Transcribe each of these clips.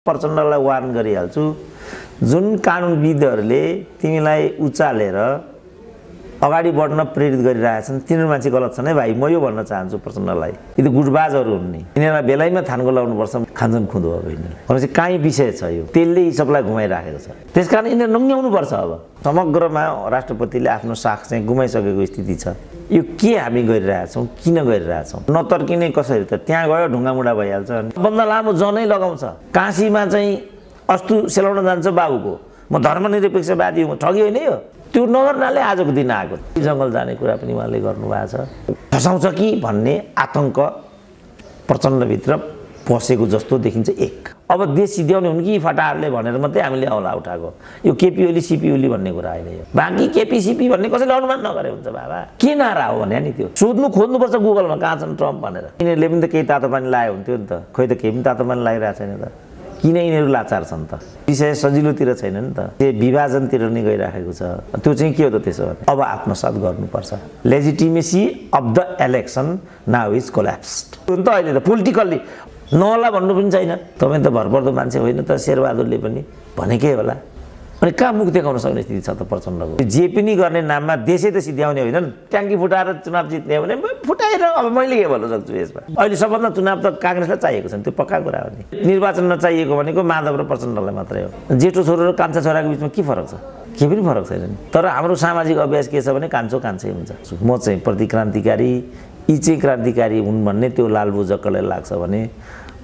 प्रचण्डलाई warn गरिहाल्छु जुन कानुनविदहरूले तिमीलाई उचालेर अगाडि बढ्न प्रेरित गरिरहेछन् तिनीहरू मान्छे गलत छन् है भाइ म यो भन्न चाहन्छु प्रचण्डलाई यी त गुटबाजहरू हुन् नि यिनीहरूलाई बेलैमा थानको लाउनुपर्छ खान्छन् खुँदो अब यिनीहरूले भनेपछि काहीँ विषय छ यो त्यसले यी सबलाई घुमाइराखेको छ त्यसकारण यिनीहरू नङ्ग्याउनुपर्छ अब समग्रमा राष्ट्रपतिले आफ्नो साख चाहिँ गुमाइसकेको स्थिति छ यो के हामी गरिरहेछौँ किन गरिरहेछौँ नतर्किने कसरी त त्यहाँ गयो ढुङ्गामुढा भइहाल्छ बन्द लामो जनै लगाउँछ काशीमा चाहिँ अस्तु सेलाउन जान्छ बाबुको म धर्मनिरपेक्षवादी हुँ ठगी होइन यो त्यो नगर्नाले आजको दिन आएको जङ्गल जाने कुरा पनि उहाँले गर्नुभएको छ फसाउँछ कि भन्ने आतङ्क प्रचण्डभित्र पसेको जस्तो देखिन्छ एक अब देश सिध्याउने हुन् कि फटाहरूले भनेर मात्रै हामीले औला उठाएको यो केपी ओली सिपी ओली भन्ने कुरा होइन यो बाँकी केपी सिपी भन्ने कसैले अनुमान नगरे हुन्छ बाबा के नारा हो भने नि त्यो सोध्नु खोज्नुपर्छ गुगलमा कहाँ छन् ट्रम्प भनेर यिनीहरूले पनि त केही तातो पानी लायो हुन्थ्यो नि त खोइ त केही पनि तातो पानी लागिरहेको छैन त किन यिनीहरू लाचार छन् त विषय सजिलोतिर छैन नि त त्यो विभाजनतिर नै गइराखेको छ त्यो चाहिँ के हो त त्यसो भने अब आत्मसात गर्नुपर्छ legitimacy of the election now is collapsed त अहिले त पोलिटिकल्ली नहोला भन्नु पनि छैन तपाईँ त भरपर्दो मान्छे होइन त शेरबहादुरले पनि भनेकै होला अनि कहाँ मुख देखाउन सक्ने स्थिति छ त प्रचण्डको जे पनि गर्ने नाममा देशै त सिध्याउने होइनन् ट्याङ्की फुटाएर चुनाव जित्ने हो भने फुटाएर अब मैले के भन्न सक्छु यसमा अहिले सबभन्दा चुनाव त काङ्ग्रेसलाई चाहिएको छ नि त्यो पक्का कुरा हो नि निर्वाचन नचाहिएको भनेको माधव र प्रचण्डलाई मात्रै हो जेठो छोरो र कान्छा छोराको बिचमा के फरक छ केही पनि फरक छैन नि तर हाम्रो सामाजिक अभ्यास के छ भने कान्छो कान्छै हुन्छ म चाहिँ प्रतिक्रान्तिकारी यी चाहिँ क्रान्तिकारी हुन् भन्ने त्यो लालबु जक्कलाई लाग्छ भने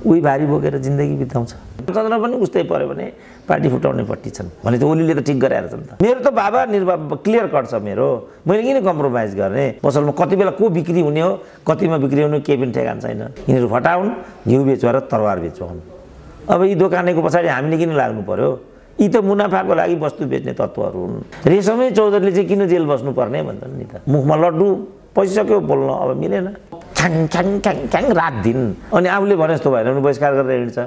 उही भारी बोकेर जिन्दगी बिताउँछ चन्द्र पनि उस्तै पर्यो भने पार्टी फुटाउने पट्टि छन् भने त ओलीले त ठिक गराएर छन् त मेरो त बाबा क्लियर कट छ मेरो मैले किन कम्प्रोमाइज गर्ने पसलमा कति बेला को बिक्री हुने हो कतिमा बिक्री हुने केही पनि ठेगान छैन यिनीहरू फटाउन् घिउ बेचुवा र तरवार बेचुवाउन् अब यी दोकानेको पछाडि हामीले किन लाग्नु पर्यो यी त मुनाफाको लागि वस्तु बेच्ने तत्त्वहरू हुन् रेशमै चौधरीले चाहिँ किन जेल बस्नुपर्ने भन्छन् नि त मुखमा लड्डु पैसक्यो बोल्न अब मिलेन छ्याङ छ्याङ छ्याङ छ्याङ रात दिन अनि आफूले भने जस्तो भएन भने बहिष्कार गरेर हिँड्छ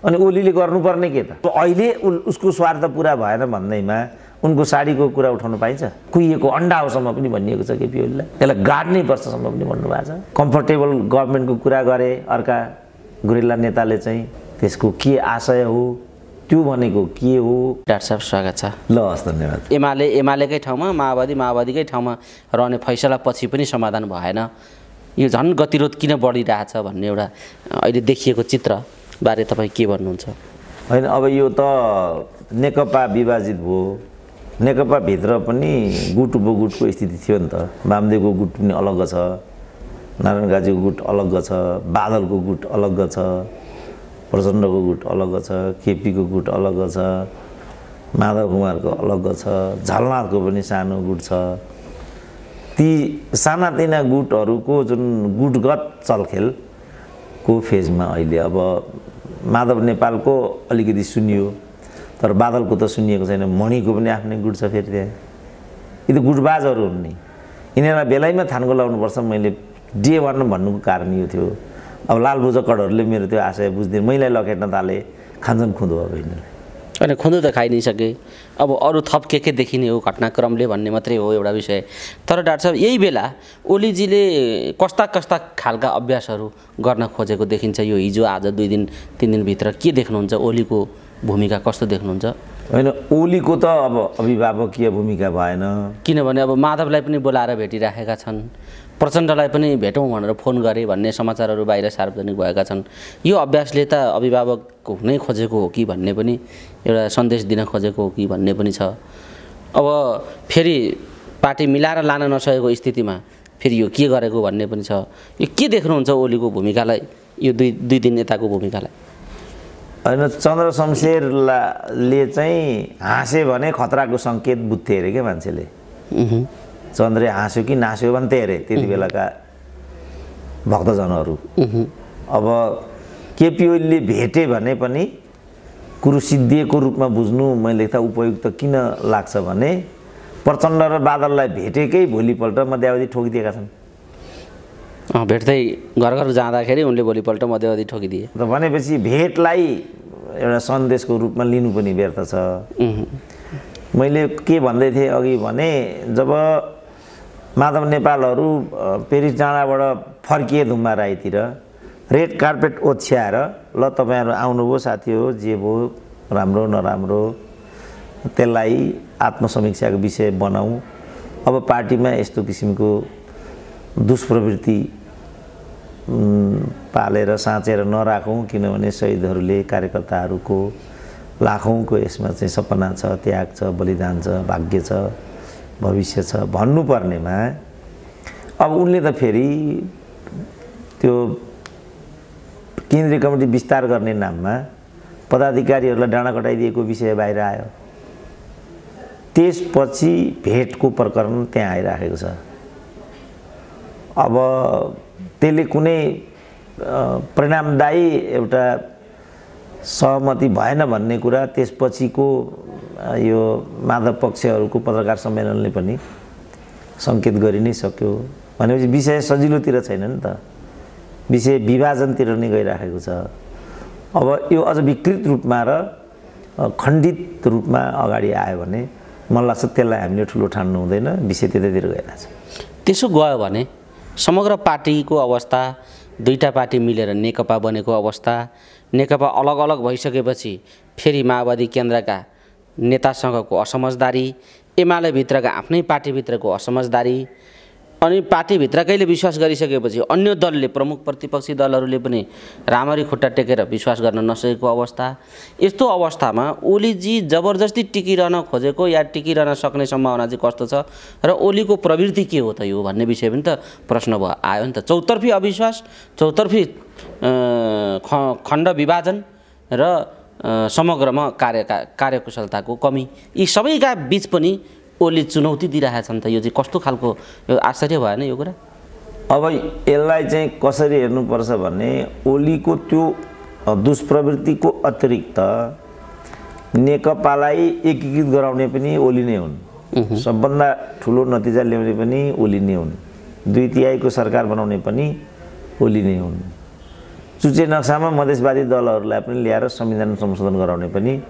अनि ओलीले गर्नुपर्ने के त अहिले उसको स्वार्थ पुरा भएन भन्दैमा उनको साडीको कुरा उठाउन पाइन्छ कुहिएको अन्डा होसम्म पनि भनिएको छ केपी ओलीलाई त्यसलाई गाड्नै पर्छसम्म पनि भन्नुभएको छ कम्फर्टेबल गभर्मेन्टको कुरा गरे अर्का गुरिल्ला नेताले चाहिँ त्यसको के आशय हो त्यो भनेको के हो डाक्टर साहब स्वागत छ ल हस् धन्यवाद एमालेकै ठाउँमा माओवादीकै ठाउँमा रहने फैसला पछि पनि समाधान भएन यो झन् गतिरोध किन बढिरहेछ भन्ने एउटा अहिले देखिएको चित्र बारे तपाईँ के भन्नुहुन्छ होइन अब यो त नेकपा विभाजित भयो नेकपाभित्र पनि गुट उपगुटको स्थिति थियो नि त वामदेवको गुट पनि अलग छ नारायण गाजीको गुट अलग छ बादलको गुट अलग छ प्रचण्डको गुट अलग छ केपीको गुट अलग छ माधव कुमारको अलग छ झलनाथको पनि सानो गुट छ ती सानातिना गुटहरूको जुन गुटगत चलखेलको फेजमा अहिले अब माधव नेपालको अलिकति सुनियो तर बादलको त सुनिएको छैन मणिको पनि आफ्नै गुट छ फेरि त्यहाँ यी त गुटबाजहरू हुन् नि यिनीहरूलाई बेलैमा थानको लाउनुपर्छ मैले डे वान भन्नुको कारण यो थियो अब लालबुजकडहरूले मेरो त्यो आशय बुझ्दिनँ मैले लखेट्न थाले खान्छन् खुँदो अब यिनीहरूले अनि खुँदो त खाइ नै सके अब अरू थप के देखिने हो घटनाक्रमले भन्ने मात्रै हो एउटा विषय तर डाक्टर साहब यही बेला ओलीजीले कस्ता कस्ता खालका अभ्यासहरू गर्न खोजेको देखिन्छ यो हिजो आज 2 दिन 3 दिनभित्र के देख्नुहुन्छ ओलीको भूमिका कस्तो देख्नुहुन्छ होइन ओलीको त अब अभिभावकीय भूमिका भएन किनभने अब माधवलाई पनि बोलाएर भेटिराखेका छन् प्रचण्डलाई पनि भेटौँ भनेर फोन गरे भन्ने समाचारहरू बाहिर सार्वजनिक भएका छन् यो अभ्यासले त अभिभावक हुनै खोजेको हो कि भन्ने पनि एउटा सन्देश दिन खोजेको हो कि भन्ने पनि छ अब फेरि पार्टी मिलाएर लान नसकेको स्थितिमा फेरि यो के गरेको भन्ने पनि छ यो के देख्नुहुन्छ ओलीको भूमिकालाई यो दुई दिन नेताको भूमिकालाई होइन चन्द्र शमशेरले चाहिँ हाँसे भने खतराको सङ्केत बुझ्थे अरे क्या मान्छेले चन्द्रले हाँस्यो कि नास्यो भन्थे अरे त्यति बेलाका भक्तजनहरू अब केपी ओलीले भेटे भने पनि कुरो सिद्धिएको रूपमा बुझ्नु मैले त उपयुक्त किन लाग्छ भने प्रचण्ड र बादललाई भेटेकै भोलिपल्ट मध्यावधि ठोकिदिएका छन् भेट्दै घर घर जाँदाखेरि उनले भोलिपल्ट मध्यावधि ठोकिदिए त भनेपछि भेटलाई एउटा सन्देशको रूपमा लिनु पनि व्यर्थ छ मैले के भन्दै थिएँ अघि भने जब माधव नेपालहरू पेरिस डाँडाबाट फर्किए धुम्बा राईतिर रेड कार्पेट ओछ्याएर ल तपाईँहरू आउनुभयो साथी हो जे भयो राम्रो नराम्रो त्यसलाई आत्मसमीक्षाको विषय बनाऊ। अब पार्टीमा यस्तो किसिमको दुष्प्रवृत्ति पालेर साँचेर नराखौँ, किनभने शहीदहरूले कार्यकर्ताहरूको लाखौँको यसमा चाहिँ सपना छ, त्याग छ, बलिदान छ, भाग्य छ, भविष्य छ भन्नुपर्नेमा अब उनले त फेरि त्यो केन्द्रीय कमिटी विस्तार गर्ने नाममा पदाधिकारीहरूलाई डाँडा कटाइदिएको विषय बाहिर आयो। त्यसपछि भेटको प्रकरण त्यहाँ आइराखेको छ। अब त्यसले कुनै परिणामदायी एउटा सहमति भएन भन्ने कुरा त्यसपछिको यो माधव पक्षहरूको पत्रकार सम्मेलनले पनि सङ्केत गरि नै सक्यो। भनेपछि विषय सजिलोतिर छैन नि त, विषय विभाजनतिर नै गइराखेको छ। अब यो अझ विकृत रूपमा र खण्डित रूपमा अगाडि आयो भने मलाई लाग्छ त्यसलाई हामीले ठुलो ठान्नु हुँदैन, विषय त्यतैतिर गइरहेछ। त्यसो गयो भने समग्र पार्टीको अवस्था, दुईटा पार्टी मिलेर नेकपा बनेको अवस्था, नेकपा अलग अलग भइसकेपछि फेरि माओवादी केन्द्रका नेतासँगको असमझदारी, एमाले भित्रका आफ्नै पार्टीभित्रको असमझदारी, अनि पार्टीभित्रकैले विश्वास गरिसकेपछि अन्य दलले, प्रमुख प्रतिपक्षी दलहरूले पनि राम्ररी खुट्टा टेकेर विश्वास गर्न नसकेको अवस्था। यस्तो अवस्थामा ओलीजी जबरजस्ती टिकिरहन खोजेको या टिकिरहन सक्ने सम्भावना चाहिँ कस्तो छ र ओलीको प्रवृत्ति के हो त यो भन्ने विषय पनि त प्रश्न आयो नि त। चौतर्फी अविश्वास, चौतर्फी खण्ड विभाजन र समग्रमा कार्यकुशलताको कमी, यी सबैका बीच पनि ओली चुनौती दिइरहेका छन् त। यो चाहिँ कस्तो खालको, यो आश्चर्य भएन यो कुरा? अब यसलाई चाहिँ कसरी हेर्नुपर्छ भने ओलीको त्यो दुष्प्रवृत्तिको अतिरिक्त नेकपालाई एकीकृत गराउने पनि ओली नै हुन्। सबभन्दा ठुलो नतिजा ल्याउने पनि ओली नै हुन्। 2/3 सरकार बनाउने पनि ओली नै हुन्। चुचे नक्सामा मधेसवादी दलहरूलाई पनि ल्याएर संविधान संशोधन गराउने पनि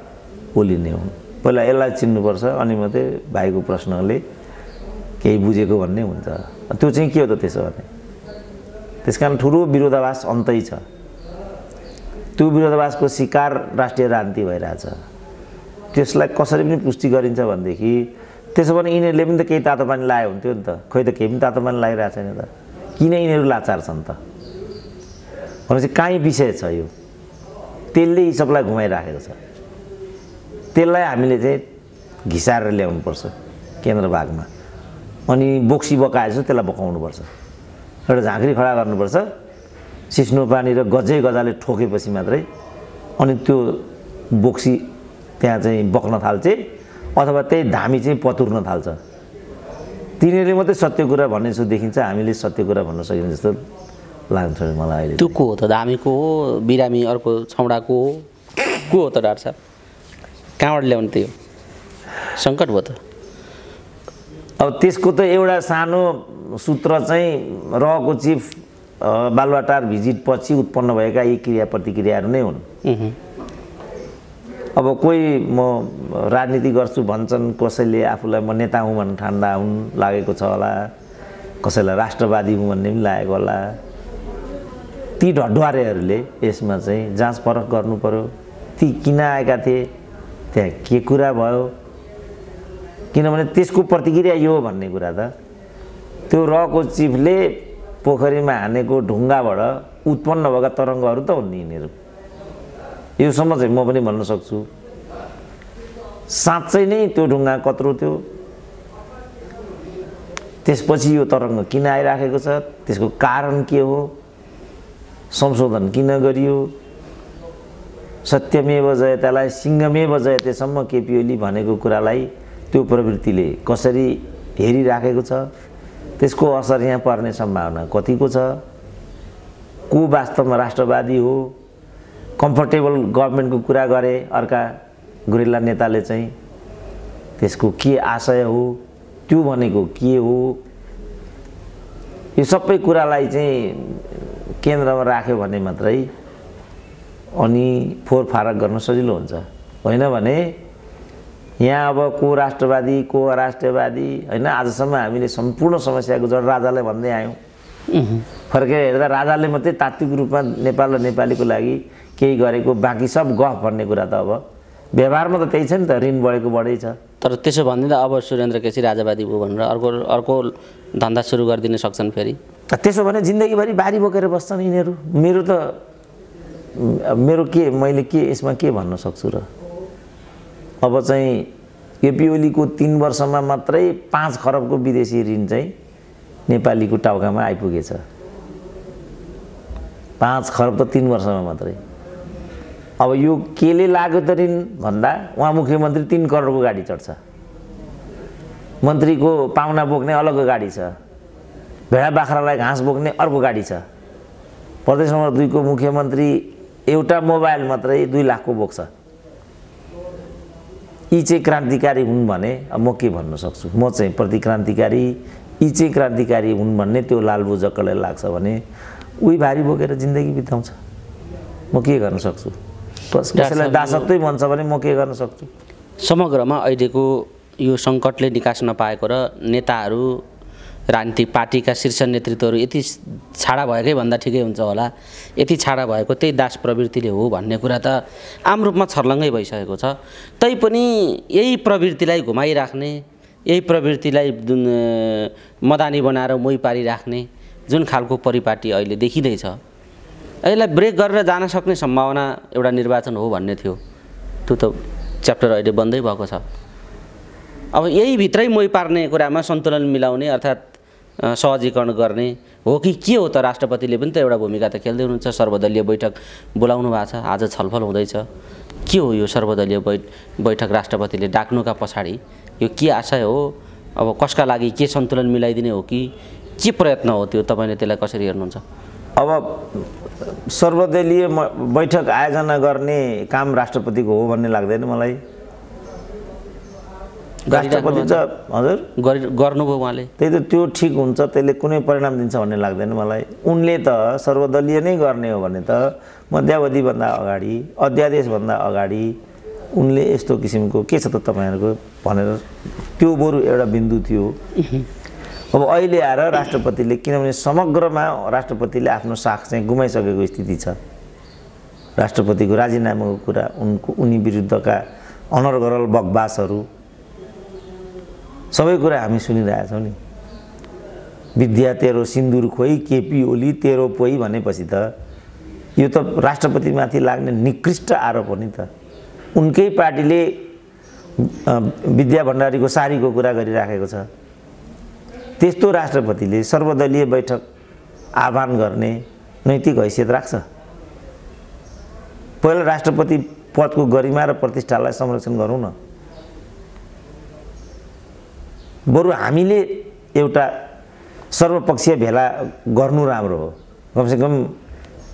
ओली नै हुन्। पहिला यसलाई चिन्नुपर्छ, अनि मात्रै भाइको प्रश्नले केही बुझेको भन्ने हुन्छ। त्यो चाहिँ के हो त त्यसो भने? त्यसकारण ठुलो विरोधाभास अन्तै छ। त्यो विरोधाभासको शिकार राष्ट्रिय राजनीति भइरहेछ। त्यसलाई कसरी पनि पुष्टि गरिन्छ भनेदेखि त्यसो भने यिनीहरूले पनि त केही तातो पानी लायो हुन्थ्यो नि त। खोइ त केही पनि तातो पानी लागिरहेको छैन त, किन यिनीहरू लाचार छन् त भनेपछि काहीँ विषय छ यो, त्यसले यी सबलाई घुमाइराखेको छ। त्यसलाई हामीले चाहिँ घिसारेर ल्याउनुपर्छ केन्द्र भागमा, अनि बोक्सी बकाएछ त्यसलाई बकाउनुपर्छ, एउटा झाँक्री खडा गर्नुपर्छ, सिस्नो पानी र गजाले ठोकेपछि मात्रै अनि त्यो बोक्सी त्यहाँ चाहिँ बक्न थाल्छ, अथवा त्यही धामी चाहिँ पतुर्न थाल्छ। तिनीहरूले मात्रै सत्य कुरा भन्ने जस्तो देखिन्छ, हामीले सत्य कुरा भन्न सकिने जस्तो लाग्छ मलाई अहिले। त्यो को हो त? धामीको हो, बिरामी अर्को छौडाको हो, को हो त डाक्टर साहब? कहाँबाट ल्याउने त्यो सङ्कट भयो त? अब त्यसको त एउटा सानो सूत्र चाहिँ रहको चिफ बालुवाटार भिजिट पछि उत्पन्न भएका यी क्रिया प्रतिक्रियाहरू नै हुन्। अब कोही म राजनीति गर्छु भन्छन्, कसैले आफूलाई म नेता हुँ भन्न ठान्दा हुन् लागेको छ होला, कसैलाई राष्ट्रवादी हुँ भन्ने पनि लागेको होला। ती ढड्वारेहरूले यसमा चाहिँ जाँच परख गर्नु पर्यो। ती किन आएका थिए, त्यहाँ के कुरा भयो, किनभने त्यसको प्रतिक्रिया यो हो भन्ने कुरा त त्यो रहको चिफले पोखरीमा हानेको ढुङ्गाबाट उत्पन्न भएका तरङ्गहरू त हुन् नि यिनीहरू। योसम्म चाहिँ म पनि भन्न सक्छु। साँच्चै नै त्यो ढुङ्गा कत्रो थियो, त्यसपछि यो तरङ्ग किन आइराखेको छ, त्यसको कारण के हो, संशोधन किन गरियो, सत्यमेव जयतेलाई सिंहमेव जयतेसम्म केपी ओली भनेको कुरालाई त्यो प्रवृत्तिले कसरी हेरिराखेको छ, त्यसको असर यहाँ पर्ने सम्भावना कतिको छ, को वास्तवमा राष्ट्रवादी हो, कम्फर्टेबल गभर्नमेन्टको कुरा गरे अर्का गुरिल्ला नेताले चाहिँ त्यसको के आशय हो, त्यो भनेको के हो, यो सबै कुरालाई चाहिँ केन्द्रमा राख्यो भने मात्रै अनि फोहोर फारक गर्न सजिलो हुन्छ। होइन भने यहाँ अब को राष्ट्रवादी को अराष्ट्रवादी होइन, आजसम्म हामीले सम्पूर्ण समस्याको जड राजालाई भन्दै आयौँ। फर्केर हेर्दा राजाले मात्रै तात्विक रूपमा नेपाल र नेपालीको लागि केही गरेको, बाँकी सब गफ भन्ने कुरा त अब व्यवहारमा त त्यही छ नि त, ऋण बढेको बढै छ। तर त्यसो भन्दिँदा अब सुरेन्द्र केसी राजावादी भयो भनेर अर्को धन्दा सुरु गरिदिन सक्छन् फेरि। त्यसो भने जिन्दगीभरि बारी बोकेर बस्छन् यिनीहरू। मैले के यसमा के भन्न सक्छु र? अब चाहिँ केपी ओलीको 3 वर्षमा मात्रै 5 खरबको विदेशी ऋण चाहिँ नेपालीको टाउकामा आइपुगेछ। 5 खरब त 3 वर्षमा मात्रै। अब यो केले लाग्यो त ऋण भन्दा उहाँ मुख्यमन्त्री 3 करोडको गाडी चढ्छ, मन्त्रीको पाहुना बोक्ने अलग्गै गाडी छ, भेडा बाख्रालाई घाँस बोक्ने अर्को गाडी छ, प्रदेश नम्बर 2 को मुख्यमन्त्री एउटा मोबाइल मात्रै 2 लाखको बोक्छ। यी चाहिँ क्रान्तिकारी हुन् भने अब म के भन्न सक्छु? म चाहिँ प्रतिक्रान्तिकारी, यी चाहिँ क्रान्तिकारी हुन् भन्ने त्यो लालबु जक्कलाई लाग्छ भने उही भारी बोकेर जिन्दगी बिताउँछ। म के गर्न सक्छु? कसैलाई दासत्वै भन्छ भने म के गर्न सक्छु? समग्रमा अहिलेको यो सङ्कटले निकास नपाएको र नेताहरू, राजनीतिक पार्टीका शीर्ष नेतृत्वहरू यति छाडा भएकै भन्दा ठिकै हुन्छ होला, यति छाडा भएको त्यही दास प्रवृत्तिले हो भन्ने कुरा त आम रूपमा छर्लङ्गै भइसकेको छ। तैपनि यही प्रवृत्तिलाई घुमाइराख्ने, यही प्रवृत्तिलाई मदानी बनाएर मोही पारिराख्ने जुन खालको परिपाटी अहिले देखिँदैछ, यसलाई ब्रेक गरेर जान सक्ने सम्भावना एउटा निर्वाचन हो भन्ने थियो। त्यो त च्याप्टर अहिले बन्दै भएको छ। अब यही भित्रै मोही पार्ने कुरामा सन्तुलन मिलाउने अर्थात् सहजीकरण गर्ने हो कि के हो त? राष्ट्रपतिले पनि त एउटा भूमिका त खेल्दै हुनुहुन्छ। सर्वदलीय बैठक बोलाउनु भएको छ, आज छलफल हुँदैछ। के हो यो सर्वदलीय बैठक राष्ट्रपतिले डाक्नुका पछाडि यो के आशय हो? अब कसका लागि के सन्तुलन मिलाइदिने हो कि के प्रयत्न हो त्यो? तपाईँले त्यसलाई कसरी हेर्नुहुन्छ? अब सर्वदलीय बैठक आयोजना गर्ने काम राष्ट्रपतिको हो भन्ने लाग्दैन मलाई। राष्ट्रपति त हजुर गर्नुभयो उहाँले, त्यही त त्यो ठिक हुन्छ, त्यसले कुनै परिणाम दिन्छ भन्ने लाग्दैन मलाई। उनले त सर्वदलीय नै गर्ने हो भने त मध्यावधिभन्दा अगाडि, अध्यादेशभन्दा अगाडि उनले यस्तो किसिमको के छ त तपाईँहरूको भनेर त्यो बरु एउटा बिन्दु थियो। अब अहिले आएर राष्ट्रपतिले, किनभने समग्रमा राष्ट्रपतिले आफ्नो साख चाहिँ गुमाइसकेको स्थिति छ। राष्ट्रपतिको राजीनामाको कुरा, उनी विरुद्धका अनर्गल बकवासहरू सबै कुरा हामी सुनिरहेछौँ नि। विद्या तेरो सिन्दुर खोइ, केपी ओली तेरो पोइ भनेपछि त यो त राष्ट्रपतिमाथि लाग्ने निकृष्ट आरोप हो नि त। उनकै पार्टीले विद्या भण्डारीको सारीको कुरा गरिराखेको छ। त्यस्तो राष्ट्रपतिले सर्वदलीय बैठक आह्वान गर्ने नैतिक हैसियत राख्छ? पहिला राष्ट्रपति पदको गरिमा र प्रतिष्ठालाई संरक्षण गरौँ न। बरु हामीले एउटा सर्वपक्षीय भेला गर्नु राम्रो हो। कमसेकम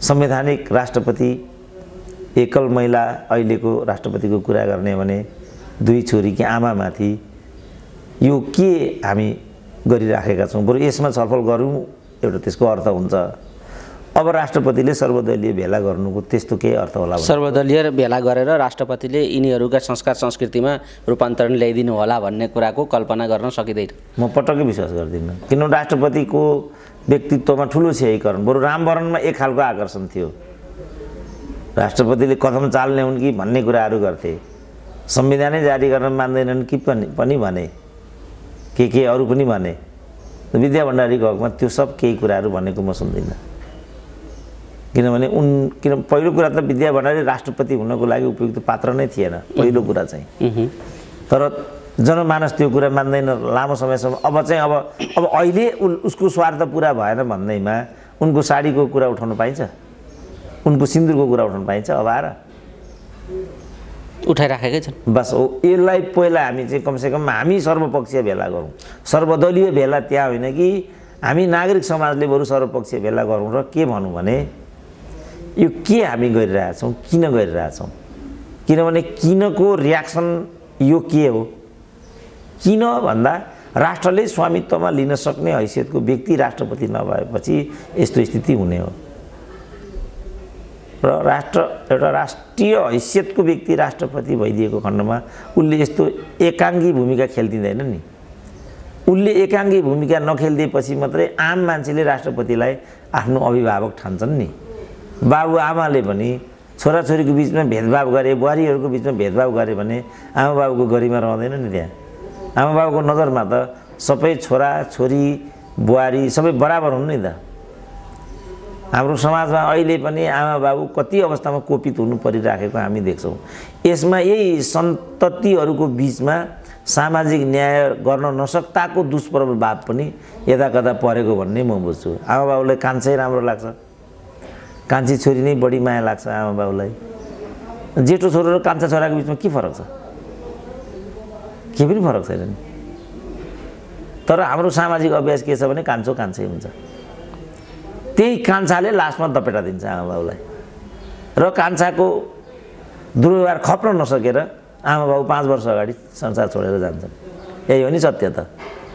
संवैधानिक राष्ट्रपति, एकल महिला अहिलेको राष्ट्रपतिको कुरा गर्ने भने 2 छोरीकी आमामाथि यो के हामी गरिराखेका छौँ, बरु यसमा छलफल गरौँ, एउटा त्यसको अर्थ हुन्छ। अब राष्ट्रपतिले सर्वदलीय भेला गर्नुको त्यस्तो केही अर्थ होला? सर्वदलीय भेला गरेर राष्ट्रपतिले यिनीहरूका संस्कार संस्कृतिमा रूपान्तरण ल्याइदिनु होला भन्ने कुराको कल्पना गर्न सकिँदैन। म पटक्कै विश्वास गर्दिनँ, किनभने राष्ट्रपतिको व्यक्तित्वमा ठुलो छेहीकरण, बरु रामवरणमा एक खालको आकर्षण थियो। राष्ट्रपतिले कदम चाल्ने हुन् कि भन्ने कुराहरू गर्थे। संविधानै जारी गर्न मान्दैनन् कि पनि भने, के अरू पनि भने। विद्या भण्डारीको हकमा त्यो सब केही कुराहरू भनेको म सुन्दिनँ। किनभने पहिलो कुरा त विद्या भण्डारी राष्ट्रपति हुनको लागि उपयुक्त पात्र नै थिएन, पहिलो कुरा चाहिँ। तर जनमानस त्यो कुरा मान्दैन लामो समयसम्म। अब अहिले उसको स्वार्थ पुरा भएन भन्दैमा उनको साडीको कुरा उठाउन पाइन्छ, उनको सिन्दुरको कुरा उठाउन पाइन्छ? अब आएर उठाइराखेकै छन्। बस हो, यसलाई पहिला हामी चाहिँ कमसेकम हामी सर्वपक्षीय भेला गरौँ। सर्वदलीय भेला त्यहाँ होइन कि हामी नागरिक समाजले बरु सर्वपक्षीय भेला गरौँ र के भनौँ भने यो के हामी गरिरहेछौँ, किन गरिरहेछौँ? किनभने किनको रियाक्सन यो के हो? किन भन्दा राष्ट्रले स्वामित्वमा लिन सक्ने हैसियतको व्यक्ति राष्ट्रपति नभएपछि यस्तो स्थिति हुने हो। र एउटा राष्ट्रिय हैसियतको व्यक्ति राष्ट्रपति भइदिएको खण्डमा उसले यस्तो एकाङ्गी भूमिका खेलिदिँदैन नि। उसले एकाङ्गी भूमिका नखेलिदिएपछि मात्रै आम मान्छेले राष्ट्रपतिलाई आफ्नो अभिभावक ठान्छन् नि। बाबुआमाले पनि छोराछोरीको बिचमा भेदभाव गरे, बुहारीहरूको बिचमा भेदभाव गरे भने आमाबाबुको गरिमा रहँदैन नि त्यहाँ। आमाबाबुको नजरमा त सबै छोरा छोरी बुहारी सबै बराबर हुन् नि त। हाम्रो समाजमा अहिले पनि आमाबाबु कति अवस्थामा कोपित हुनु परिराखेको हामी देख्छौँ। यसमा यही सन्ततिहरूको बिचमा सामाजिक न्याय गर्न नसक्ताको दुष्प्रभाव पनि यदाकदा परेको भन्ने म बुझ्छु। आमाबाबुलाई कान्छै राम्रो लाग्छ, कान्छी छोरी नै बढी माया लाग्छ आमाबाबुलाई। जेठो छोरो र कान्छा छोराको बिचमा के फरक छ? केही पनि फरक छैन नि। तर हाम्रो सामाजिक अभ्यास के छ भने कान्छो कान्छै हुन्छ। त्यही कान्छाले लास्टमा दपेटा दिन्छ आमाबाबुलाई र कान्छाको दुर्व्यवहार खप्न नसकेर आमाबाबु 5 वर्ष अगाडि संसार छोडेर जान्छन्। यही हो नि सत्य त।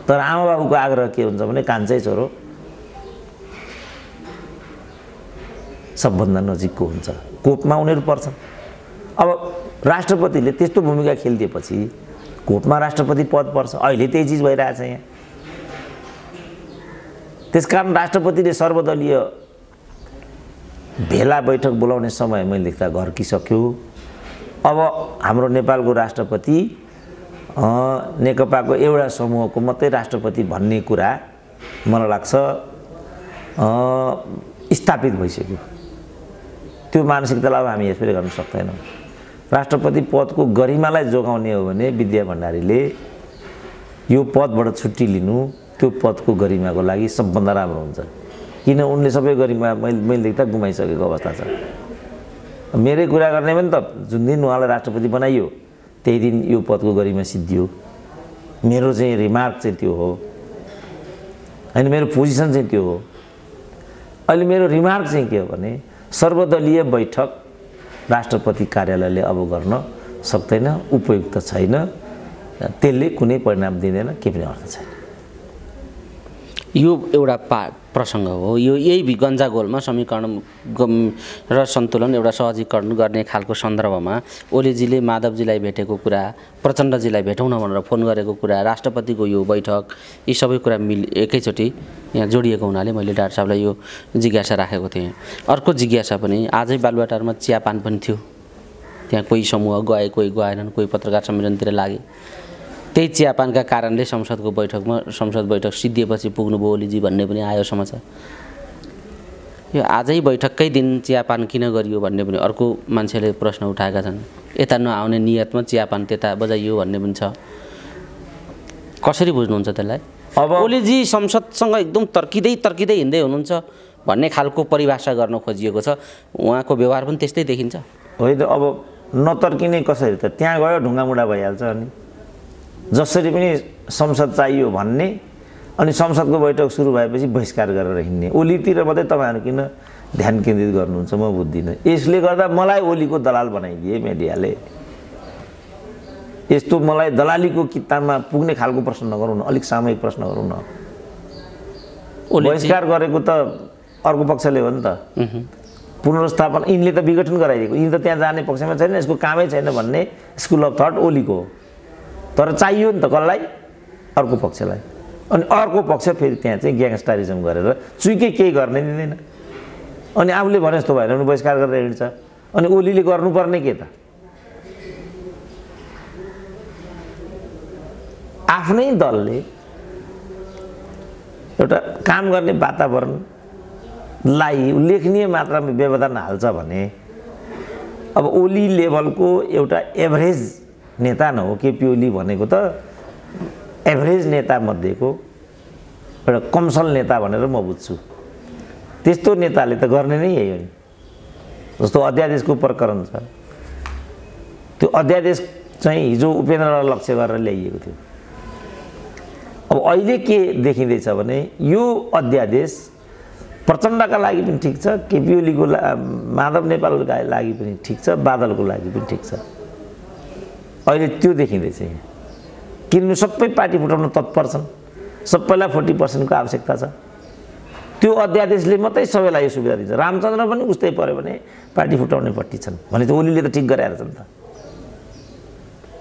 तर आमाबाबुको आग्रह के हुन्छ भने कान्छै छोरो सबभन्दा नजिकको हुन्छ, कोपमा उनीहरू पर्छन्। अब राष्ट्रपतिले त्यस्तो भूमिका खेलिदिएपछि कोपमा राष्ट्रपति पद पर्छ। अहिले त्यही चिज भइरहेछ यहाँ। त्यसकारण राष्ट्रपतिले सर्वदलीय भेला बैठक बोलाउने समय मैले देख्दा घर्किसक्यो। अब हाम्रो नेपालको राष्ट्रपति नेकपाको एउटा समूहको मात्रै राष्ट्रपति भन्ने कुरा मलाई लाग्छ स्थापित भइसक्यो। त्यो मानसिकतालाई अब हामी यसरी गर्न सक्दैनौँ। राष्ट्रपति पदको गरिमालाई जोगाउने हो भने विद्या भण्डारीले यो पदबाट छुट्टी लिनु त्यो पदको गरिमाको लागि सबभन्दा राम्रो हुन्छ। किन उनले सबै गरिमा मैले देख्दा गुमाइसकेको अवस्था छ। मेरै कुरा गर्ने भने त जुन दिन उहाँलाई राष्ट्रपति बनाइयो त्यही दिन यो पदको गरिमा सिद्धियो। मेरो चाहिँ रिमार्क चाहिँ त्यो हो होइन, मेरो पोजिसन चाहिँ त्यो हो। अहिले मेरो रिमार्क चाहिँ के हो भने सर्वदलीय बैठक राष्ट्रपति कार्यालयले अब गर्न सक्दैन, उपयुक्त छैन, त्यसले कुनै परिणाम दिँदैन, केही पनि अर्थ छैन। यो एउटा प्रसङ्ग हो। यो यही गन्जागोलमा समीकरण र सन्तुलन एउटा सहजीकरण गर्ने खालको सन्दर्भमा ओलीजीले माधवजीलाई भेटेको कुरा, प्रचण्डजीलाई भेटौँ न भनेर फोन गरेको कुरा, राष्ट्रपतिको यो बैठक, यी सबै कुरा एकैचोटि यहाँ जोडिएको हुनाले मैले डाक्टर साहबलाई यो जिज्ञासा राखेको थिएँ। अर्को जिज्ञासा पनि आजै बालुवाटारमा चियापान पनि थियो। त्यहाँ कोही समूह गए, कोही गएनन्, कोही पत्रकार सम्मेलनतिर लागे। त्यही चियापानका कारणले संसद बैठक सिद्धिएपछि पुग्नुभयो ओलीजी भन्ने पनि आयो समाचार। यो आजै बैठककै दिन चियापान किन गरियो भन्ने पनि अर्को मान्छेले प्रश्न उठाएका छन्। यता नआउने नियतमा चियापान त्यता बजाइयो भन्ने पनि छ। कसरी बुझ्नुहुन्छ त्यसलाई? अब ओलीजी संसदसँग एकदम तर्किँदै हिँड्दै हुनुहुन्छ भन्ने खालको परिभाषा गर्न खोजिएको छ। उहाँको व्यवहार पनि त्यस्तै देखिन्छ। होइन, अब नतर्किने कसरी त त्यहाँ गयो ढुङ्गामुढा भइहाल्छ। अनि जसरी पनि संसद चाहियो भन्ने, अनि संसदको बैठक सुरु भएपछि बहिष्कार गरेर हिँड्ने। ओलीतिर मात्रै तपाईँहरू किन ध्यान केन्द्रित गर्नुहुन्छ म बुझ्दिनँ। यसले गर्दा मलाई ओलीको दलाल बनाइदिए मिडियाले। यस्तो मलाई दलालीको किताबमा पुग्ने खालको प्रश्न नगरौँ न, अलिक सामूहिक प्रश्न गरौँ न। बहिष्कार गरेको त अर्को पक्षले हो नि त। पुनर्स्थापन यिनले त विघटन गराइदिएको, यिन त त्यहाँ जाने पक्षमा छैन, यसको कामै छैन भन्ने स्कुल अफ थट ओलीको हो। तर चाहियो नि त कसलाई? अर्को पक्षलाई। अनि अर्को पक्ष फेरि त्यहाँ चाहिँ ग्याङस्टारिजम गरेर चुइकै केही गर्ने दिँदैन। अनि आफूले भने जस्तो भएन भने बहिष्कार गरेर हिँड्छ। अनि ओलीले गर्नुपर्ने के त? आफ्नै दलले एउटा काम गर्ने वातावरणलाई उल्लेखनीय मात्रामा व्यवधान हाल्छ भने अब ओली लेभलको एउटा एभरेज नेता न हो केपी ओली भनेको त एभरेज नेता मध्येको एउटा कमसल नेता भनेर म बुझ्छु। त्यस्तो नेताले त गर्ने नै यही हो नि। जस्तो अध्यादेशको प्रकरण छ, त्यो अध्यादेश चाहिँ हिजो उपेन्द्रलाई लक्ष्य गरेर ल्याइएको थियो। अब अहिले के देखिँदैछ भने यो अध्यादेश प्रचण्डका लागि पनि ठिक छ, केपी ओलीको माधव नेपालका लागि पनि ठिक छ, बादलको लागि पनि ठिक छ। अहिले त्यो देखिँदैछ यहाँ। किन सबै पार्टी फुटाउन तत्पर छन्, सबैलाई 40% को आवश्यकता छ। त्यो अध्यादेशले मात्रै सबैलाई यो सुविधा दिन्छ। रामचन्द्र पनि उस्तै पर्यो भने पार्टी फुटाउने पट्टि छन् भने त ओलीले त ठिक गराएर छ नि त।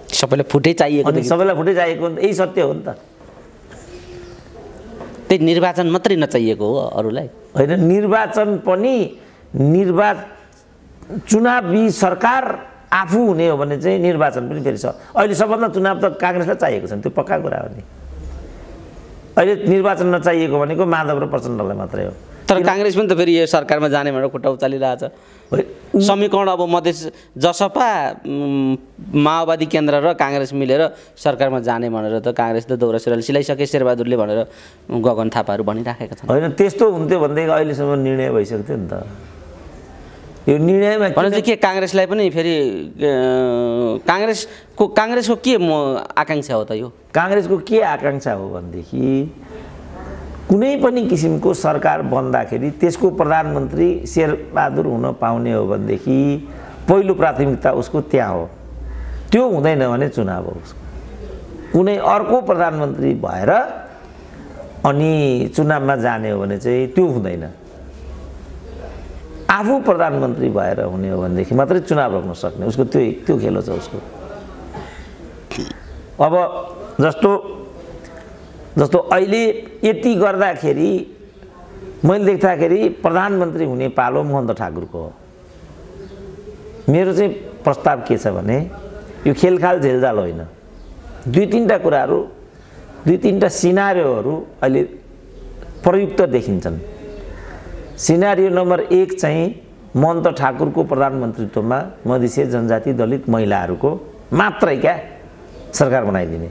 सबैलाई फुटै चाहिएको, सबैलाई फुटै चाहिएको यही सत्य हो नि त। त्यही निर्वाचन मात्रै नचाहिएको हो अरूलाई? होइन, निर्वाचन पनि चुनावी सरकार आफू हुने हो भने चाहिँ निर्वाचन पनि फेरि छ। अहिले सबभन्दा चुनाव त काङ्ग्रेसलाई चाहिएको छ नि, त्यो पक्का कुरा हो नि। अहिले निर्वाचन नचाहिएको भनेको माधव र प्रचण्डलाई मात्रै हो। तर काङ्ग्रेस पनि त फेरि यो सरकारमा जाने भनेर खुट्टा उचालिरहेछ। समीकरण अब मधेस जसपा माओवादी केन्द्र र काङ्ग्रेस मिलेर सरकारमा जाने भनेर त काङ्ग्रेस त दौरा सुरुवाल सिलाइसके शेरबहादुरले भनेर गगन थापाहरू भनिराखेका छन्। होइन, त्यस्तो हुन्थ्यो भनेदेखि अहिलेसम्म निर्णय भइसक्यो थियो नि त। यो निर्णयमा भनेपछि के काङ्ग्रेसलाई पनि फेरि काङ्ग्रेसको के आकाङ्क्षा हो त? यो काङ्ग्रेसको के आकाङ्क्षा हो भनेदेखि कुनै पनि किसिमको सरकार बन्दाखेरि त्यसको प्रधानमन्त्री शेरबहादुर हुन पाउने हो भनेदेखि पहिलो प्राथमिकता उसको त्यहाँ हो। त्यो हुँदैन भने चुनाव हो उसको। कुनै अर्को प्रधानमन्त्री भएर अनि चुनावमा जाने हो भने चाहिँ त्यो हुँदैन। आफू प्रधानमन्त्री भएर हुने हो भनेदेखि मात्रै चुनाव रोक्न सक्ने, उसको त्यो खेल छ उसको। अब जस्तो अहिले यति गर्दाखेरि मैले देख्दाखेरि प्रधानमन्त्री हुने पालो महन्त ठाकुरको हो। मेरो चाहिँ प्रस्ताव के छ भने यो खेलखाल झेलझाल होइन, दुई तिनवटा सिनारियोहरू अहिले प्रयुक्त देखिन्छन्। सिनारियो नम्बर 1 चाहिँ महन्त ठाकुरको प्रधानमन्त्रीत्वमा मधेसी जनजाति दलित महिलाहरूको मात्रै क्या सरकार बनाइदिने।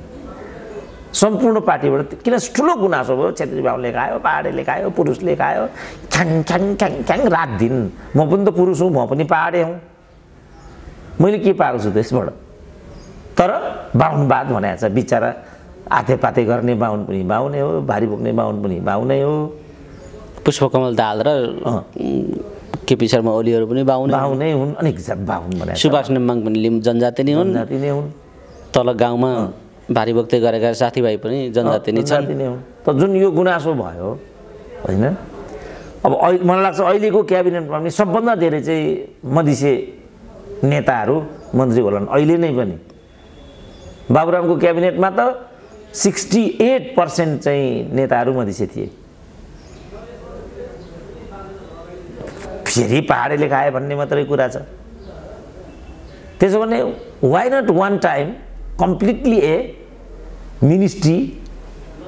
सम्पूर्ण पार्टीबाट किन ठुलो गुनासो भयो, छेत्री बाहुनले खायो, पहाडेले खायो, पुरुषले खायो, ख्याङ ख्याङ ख्याङ ख्याङ रात दिन। म पनि त पुरुष हुँ, म पनि पहाडे हुँ, मैले के पाएको छु त्यसबाट? तर बाहुनवाद भनेको छ। बिचरा आतेपाते गर्ने बाहुन पनि बाहुनै हो, भारी बोक्ने बाहुन पनि बाहुनै हो। पुष्पकमल दाहाल र केपी शर्मा ओलीहरू पनि बाहुनै हुन्। अनेक बाहुन भने सुभाष नेम्बाङ पनि जनजाति नै हुन्। तल गाउँमा भारी बोक्दै गरेका साथीभाइ पनि जनजाति नै छन्। त जुन यो गुनासो भयो होइन, अब मलाई लाग्छ अहिलेको क्याबिनेटमा पनि सबभन्दा धेरै चाहिँ मधेसी नेताहरू मन्त्री होलान् अहिले नै पनि। बाबुरामको क्याबिनेटमा त 68% चाहिँ नेताहरू मधेसी थिए। फेरि पहाडले खाए भन्ने मात्रै कुरा छ। त्यसो भने why not one time completely a ministry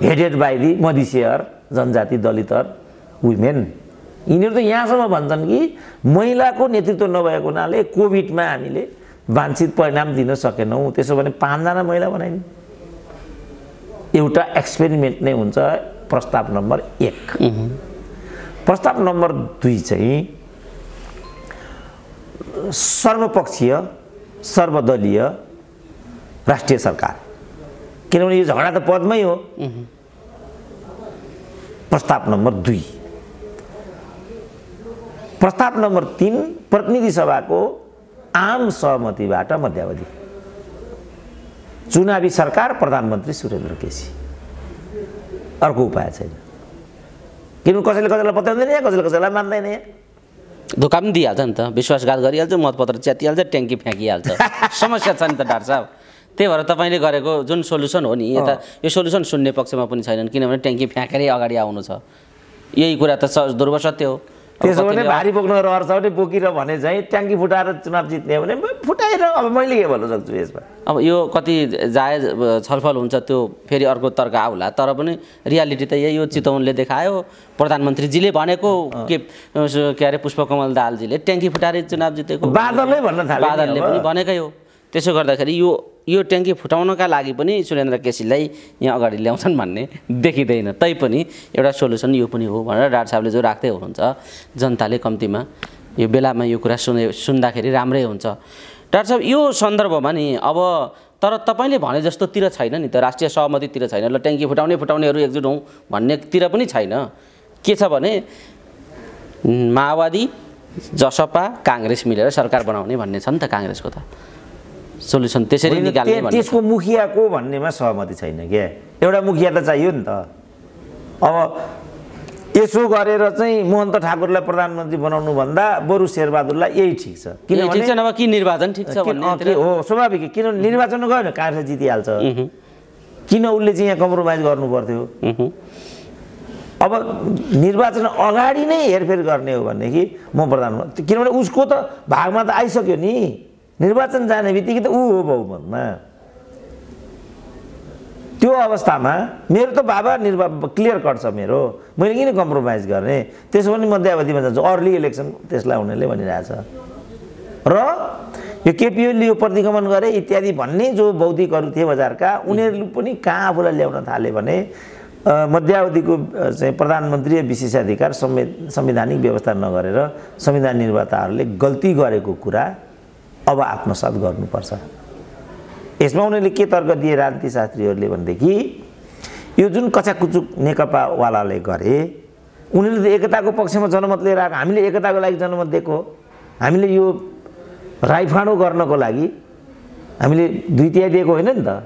headed by the मधेसीयर जनजाति दलितर वुमेन। यिनीहरू त यहाँसम्म भन्छन् कि महिलाको नेतृत्व नभएको हुनाले कोभिडमा हामीले वाञ्छित परिणाम दिन सकेनौँ। त्यसो भने 5 जना महिला बनाइन्। एउटा एक्सपेरिमेन्ट नै हुन्छ। प्रस्ताव नम्बर 1। प्रस्ताव नम्बर 2 चाहिँ सर्वपक्षीय सर्वदलीय राष्ट्रिय सरकार। किनभने यो झगडा त पदमै हो। प्रस्ताव नम्बर 2। प्रस्ताव नम्बर 3 प्रतिनिधि सभाको आम सहमतिबाट मध्यावधि चुनावी सरकार प्रधानमन्त्री सुरेन्द्र केसी। अर्को उपाय छैन। किनभने कसैलाई पत्याउँदैन, कसैले कसैलाई मान्दैन। धोका पनि दिइहाल्छ नि त, विश्वासघात गरिहाल्छ, मतपत्र च्यातिहाल्छ, ट्याङ्की फ्याँकिहाल्छ। समस्या छ नि त डाक्टर साहब। त्यही भएर तपाईँले गरेको जुन सोल्युसन हो नि, यता यो सोल्युसन सुन्ने पक्षमा पनि छैनन्। किनभने ट्याङ्की फ्याँकेरै अगाडि आउनु छ। यही कुरा त ध्रुव सत्य हो। त्यसो भने भारी बोक्न रहर छ भने बोकिर भने चाहिँ ट्याङ्की फुटाएर चुनाव जित्ने हो भने फुटाएर अब मैले के भन्न सक्छु यसमा? अब यो कति जायज छलफल हुन्छ त्यो फेरि अर्को तर्क आउला। तर पनि रियालिटी त यही हो। चितवनले देखायो, प्रधानमन्त्रीजीले भनेको के अरे पुष्पकमल दाहालजीले ट्याङ्की फुटाएर चुनाव जितेको बादलले भन्न थाले। बादलले पनि भनेकै हो। त्यसो गर्दाखेरि यो ट्याङ्की फुटाउनका लागि पनि सुरेन्द्र केसीलाई यहाँ अगाडि ल्याउँछन् भन्ने देखिँदैन। तैपनि एउटा सोल्युसन यो पनि हो भनेर डाक्टर साहबले जो राख्दै हुनुहुन्छ, जनताले कम्तीमा यो बेलामा यो कुरा सुन्दाखेरि राम्रै हुन्छ। डाक्टर साहब यो सन्दर्भमा नि अब तर तपाईँले भने जस्तोतिर छैन नि त, राष्ट्रिय सहमतितिर छैन। ल ट्याङ्की फुटाउनेहरू एकजुट हौँ भन्नेतिर पनि छैन। के छ भने माओवादी जसपा काङ्ग्रेस मिलेर सरकार बनाउने भन्ने छ नि त काङ्ग्रेसको त सोल्युसन। त्यसरी निकाल्ने भन्ने त्यसको मुखियाको भन्नेमा सहमति छैन क्या। एउटा मुखिया त चाहियो नि त। अब यसो गरेर चाहिँ महन्त ठाकुरलाई प्रधानमन्त्री बनाउनु भन्दा बरु शेरबहादुरलाई यही ठिक छ। किनभने ठिक छ नभए कि निर्वाचन ठिक छ भन्ने हो स्वाभाविक। किन निर्वाचन गयो भने काङ्ग्रेस जितिहाल्छ। किन उसले चाहिँ यहाँ कम्प्रोमाइज गर्नु पर्थ्यो? अब निर्वाचन अगाडि नै हेरफेर गर्ने हो भनेदेखि म प्रधानमन्त्री, किनभने उसको त भागमा त आइसक्यो नि, निर्वाचन जाने बित्तिकै त ऊ हो बहुमतमा। त्यो अवस्थामा मेरो त बाबा क्लियर कट छ मेरो, मैले किन कम्प्रोमाइज गर्ने। त्यसो पनि मध्यावधिमा जान्छु, अर्ली इलेक्सन त्यसलाई उनीहरूले भनिरहेछ। र यो केपी ओलीले यो प्रतिगमन गरे इत्यादि भन्ने जो बौद्धिकहरू थिए बजारका, उनीहरू पनि कहाँ आफूलाई ल्याउन थाले भने मध्यावधिको चाहिँ प्रधानमन्त्री विशेषाधिकार संवैधानिक व्यवस्था नगरेर संविधान निर्माताहरूले गल्ती गरेको कुरा अब आत्मसात गर्नुपर्छ। यसमा उनीहरूले के तर्क दिए राजनीतिशास्त्रीहरूले भनेदेखि यो जुन कचाकुचुक नेकपावालाले गरे, उनीहरूले त एकताको पक्षमा जनमत लिएर आएको, हामीले एकताको लागि जनमत दिएको, हामीले यो राइफाँडो गर्नको लागि हामीले 2/3 दिएको होइन नि त।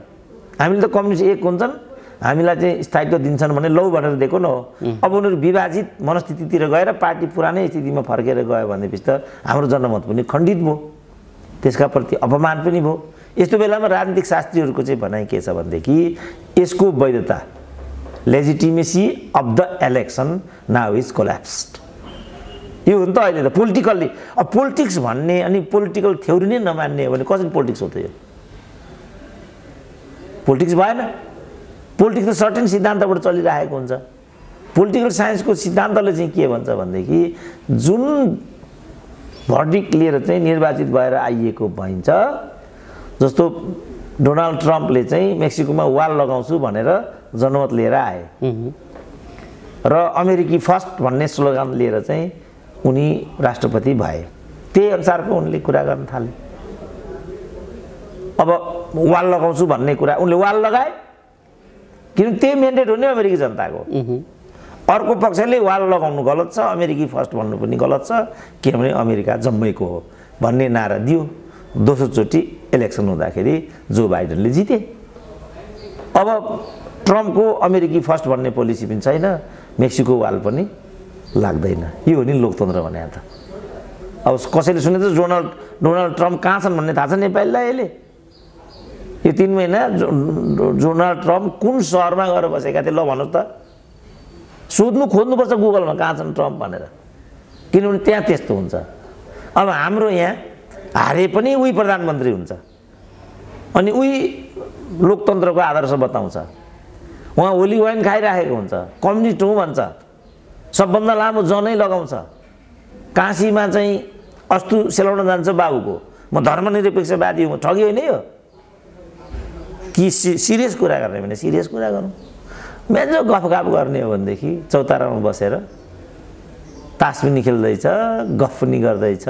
हामीले त कम्युनिस्ट एक हुन्छन्, हामीलाई चाहिँ स्थायित्व दिन्छन् भने लौ भनेर दिएको न हो। अब उनीहरू विभाजित मनस्थितितिर गएर पार्टी पुरानै स्थितिमा फर्केर गयो भनेपछि त हाम्रो जनमत पनि खण्डित भयो, त्यसका प्रति अपमान पनि भयो। यस्तो बेलामा राजनीतिक शास्त्रीहरूको चाहिँ भनाइ के छ भनेदेखि यसको वैधता, legitimacy of the election now is collapsed. यो हो नि त अहिले त पोलिटिकल्ली। अब पोलिटिक्स भन्ने अनि पोलिटिकल थ्योरी नै नमान्ने हो भने कसरी पोलिटिक्स हो त? यो पोलिटिक्स भएन। पोलिटिक्स त सर्टेन सिद्धान्तबाट चलिरहेको हुन्छ। पोलिटिकल साइन्सको सिद्धान्तले चाहिँ के भन्छ भनेदेखि जुन भर्डिक्ट लिएर चाहिँ निर्वाचित भएर आइएको भइन्छ, जस्तो डोनाल्ड ट्रम्पले चाहिँ मेक्सिकोमा वाल लगाउँछु भनेर जनमत लिएर आए र अमेरिकी फर्स्ट भन्ने स्लोगन लिएर चाहिँ उनी राष्ट्रपति भए। त्यही अनुसारको उनले कुरा गर्न थाले। अब वाल लगाउँछु भन्ने कुरा उनले वाल लगाए, किनभने त्यही मेन्डेट हो नि अमेरिकी जनताको। अर्को पक्षले वाल लगाउनु गलत छ, अमेरिकी फर्स्ट भन्नु पनि गलत छ, किनभने अमेरिका जम्मैको हो भन्ने नारा दियो। दोस्रोचोटि इलेक्सन हुँदाखेरि जो बाइडेनले जिते। अब ट्रम्पको अमेरिकी फर्स्ट भन्ने पोलिसी पनि छैन, मेक्सिको वाल पनि लाग्दैन। यो हो नि लोकतन्त्र भने त। अब कसैले सुने त डोनाल्ड ट्रम्प कहाँ छन् भन्ने थाहा छ नेपालीलाई? अहिले यो 3 महिना डोनाल्ड ट्रम्प कुन सहरमा गएर बसेका थिए ल भन्नुहोस् त? खोज्नुपर्छ गुगलमा कहाँ छन् ट्रम्प भनेर, किनभने त्यहाँ त्यस्तो हुन्छ। अब हाम्रो यहाँ हारे पनि उही प्रधानमन्त्री हुन्छ अनि उही लोकतन्त्रको आदर्श बताउँछ। उहाँ होली वाइन खाइराखेको हुन्छ, कम्युनिस्ट हुँ भन्छ, सबभन्दा लामो जनै लगाउँछ, काशीमा चाहिँ अस्तु सेलाउन जान्छ बाबुको, म धर्मनिरपेक्षवादी हुँ। ठगी होइन यो कि सिरियस कुरा गर्ने भने सिरियस कुरा गरौँ। मेजो गफगाफ गर्ने हो भनेदेखि चौतारामा बसेर तास पनि खेल्दैछ, गफ पनि गर्दैछ,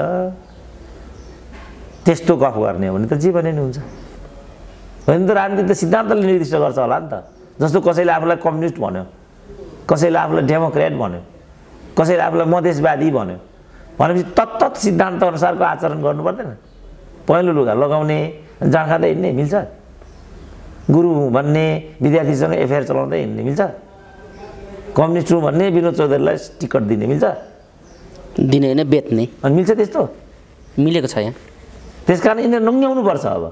त्यस्तो गफ गर्ने हो भने त जीवनै नै हुन्छ होइन त? राजनीति त सिद्धान्तले निर्दिष्ट गर्छ होला नि त। जस्तो कसैले आफूलाई कम्युनिस्ट भन्यो, कसैले आफूलाई डेमोक्रेट भन्यो, कसैले आफूलाई मधेसवादी भन्यो भनेपछि तत्त सिद्धान्त अनुसारको आचरण गर्नु पर्दैन? पहेँलो लुगा लगाउने, जाँड खाँदै हिँड्ने मिल्छ? गुरु भन्ने विद्यार्थीसँग एफआइआर चलाउँदै हिँड्ने मिल्छ? कम्युनिस्ट हुँ भन्ने विनोद चौधरीलाई टिकट दिने मिल्छ? दिने होइन, बेच्ने। अनि मिल्छ? त्यस्तो मिलेको छ यहाँ। त्यसकारण यिनीहरू नङ्ग्याउनुपर्छ। अब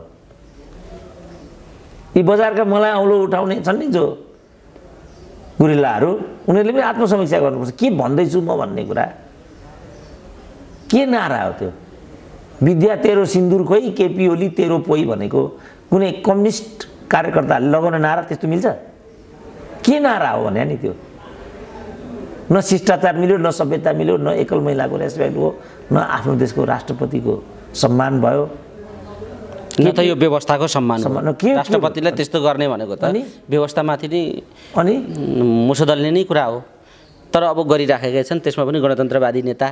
यी बजारका मलाई औलो उठाउने छन् नि जो गुरिल्लाहरू, उनीहरूले पनि आत्मसमीक्षा गर्नुपर्छ। के भन्दैछु म भन्ने कुरा के नारा हो त्यो? विद्या तेरो सिन्दुर खोइ, केपी ओली तेरो पोइ भनेको कुनै कम्युनिस्ट कार्यकर्ताहरूले लगाउने नारा त्यस्तो मिल्छ? के नारा हो भने नि त्यो? न शिष्टाचार मिल्यो, न सभ्यता मिल्यो, न एकल महिलाको रेस्पेक्ट हो, न आफ्नो देशको राष्ट्रपतिको सम्मान भयो, न त यो व्यवस्थाको सम्मान हो। राष्ट्रपतिलाई त्यस्तो गर्ने भनेको त व्यवस्थामाथि नै अनि मुसुदल्ने नै कुरा हो। तर अब गरिराखेका छन्। त्यसमा पनि गणतन्त्रवादी नेता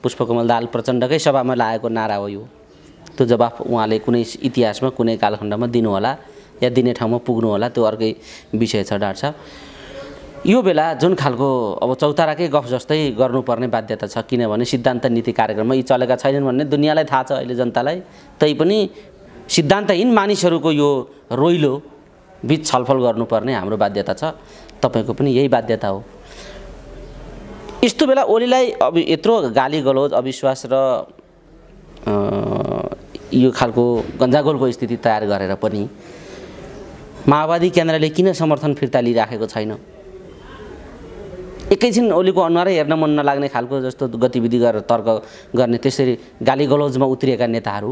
पुष्पकमल दाहाल प्रचण्डकै सभामा लागेको नारा हो यो। त्यो जवाफ उहाँले कुनै इतिहासमा कुनै कालखण्डमा दिनु होला या दिने ठाउँमा पुग्नु होला, त्यो अर्कै विषय छ डाक्टर साहब। यो बेला जुन खालको अब चौताराकै गफ जस्तै गर्नुपर्ने बाध्यता छ, किनभने सिद्धान्त नीति कार्यक्रममा यी चलेका छैनन् भन्ने दुनियाँलाई थाहा छ अहिले जनतालाई। तैपनि सिद्धान्तहीन मानिसहरूको यो रोइलो बिच छलफल गर्नुपर्ने हाम्रो बाध्यता छ। तपाईँको पनि यही बाध्यता हो। यस्तो बेला ओलीलाई अब यत्रो गाली गलौज, अविश्वास र यो खालको गन्जागोलको स्थिति तयार गरेर पनि माओवादी केन्द्रले किन समर्थन फिर्ता लिइराखेको छैन? एकैछिन ओलीको अनुहारै हेर्न मन नलाग्ने खालको जस्तो गतिविधि गरेर तर्क गर्ने त्यसरी गाली गलौजमा उत्रिएका नेताहरू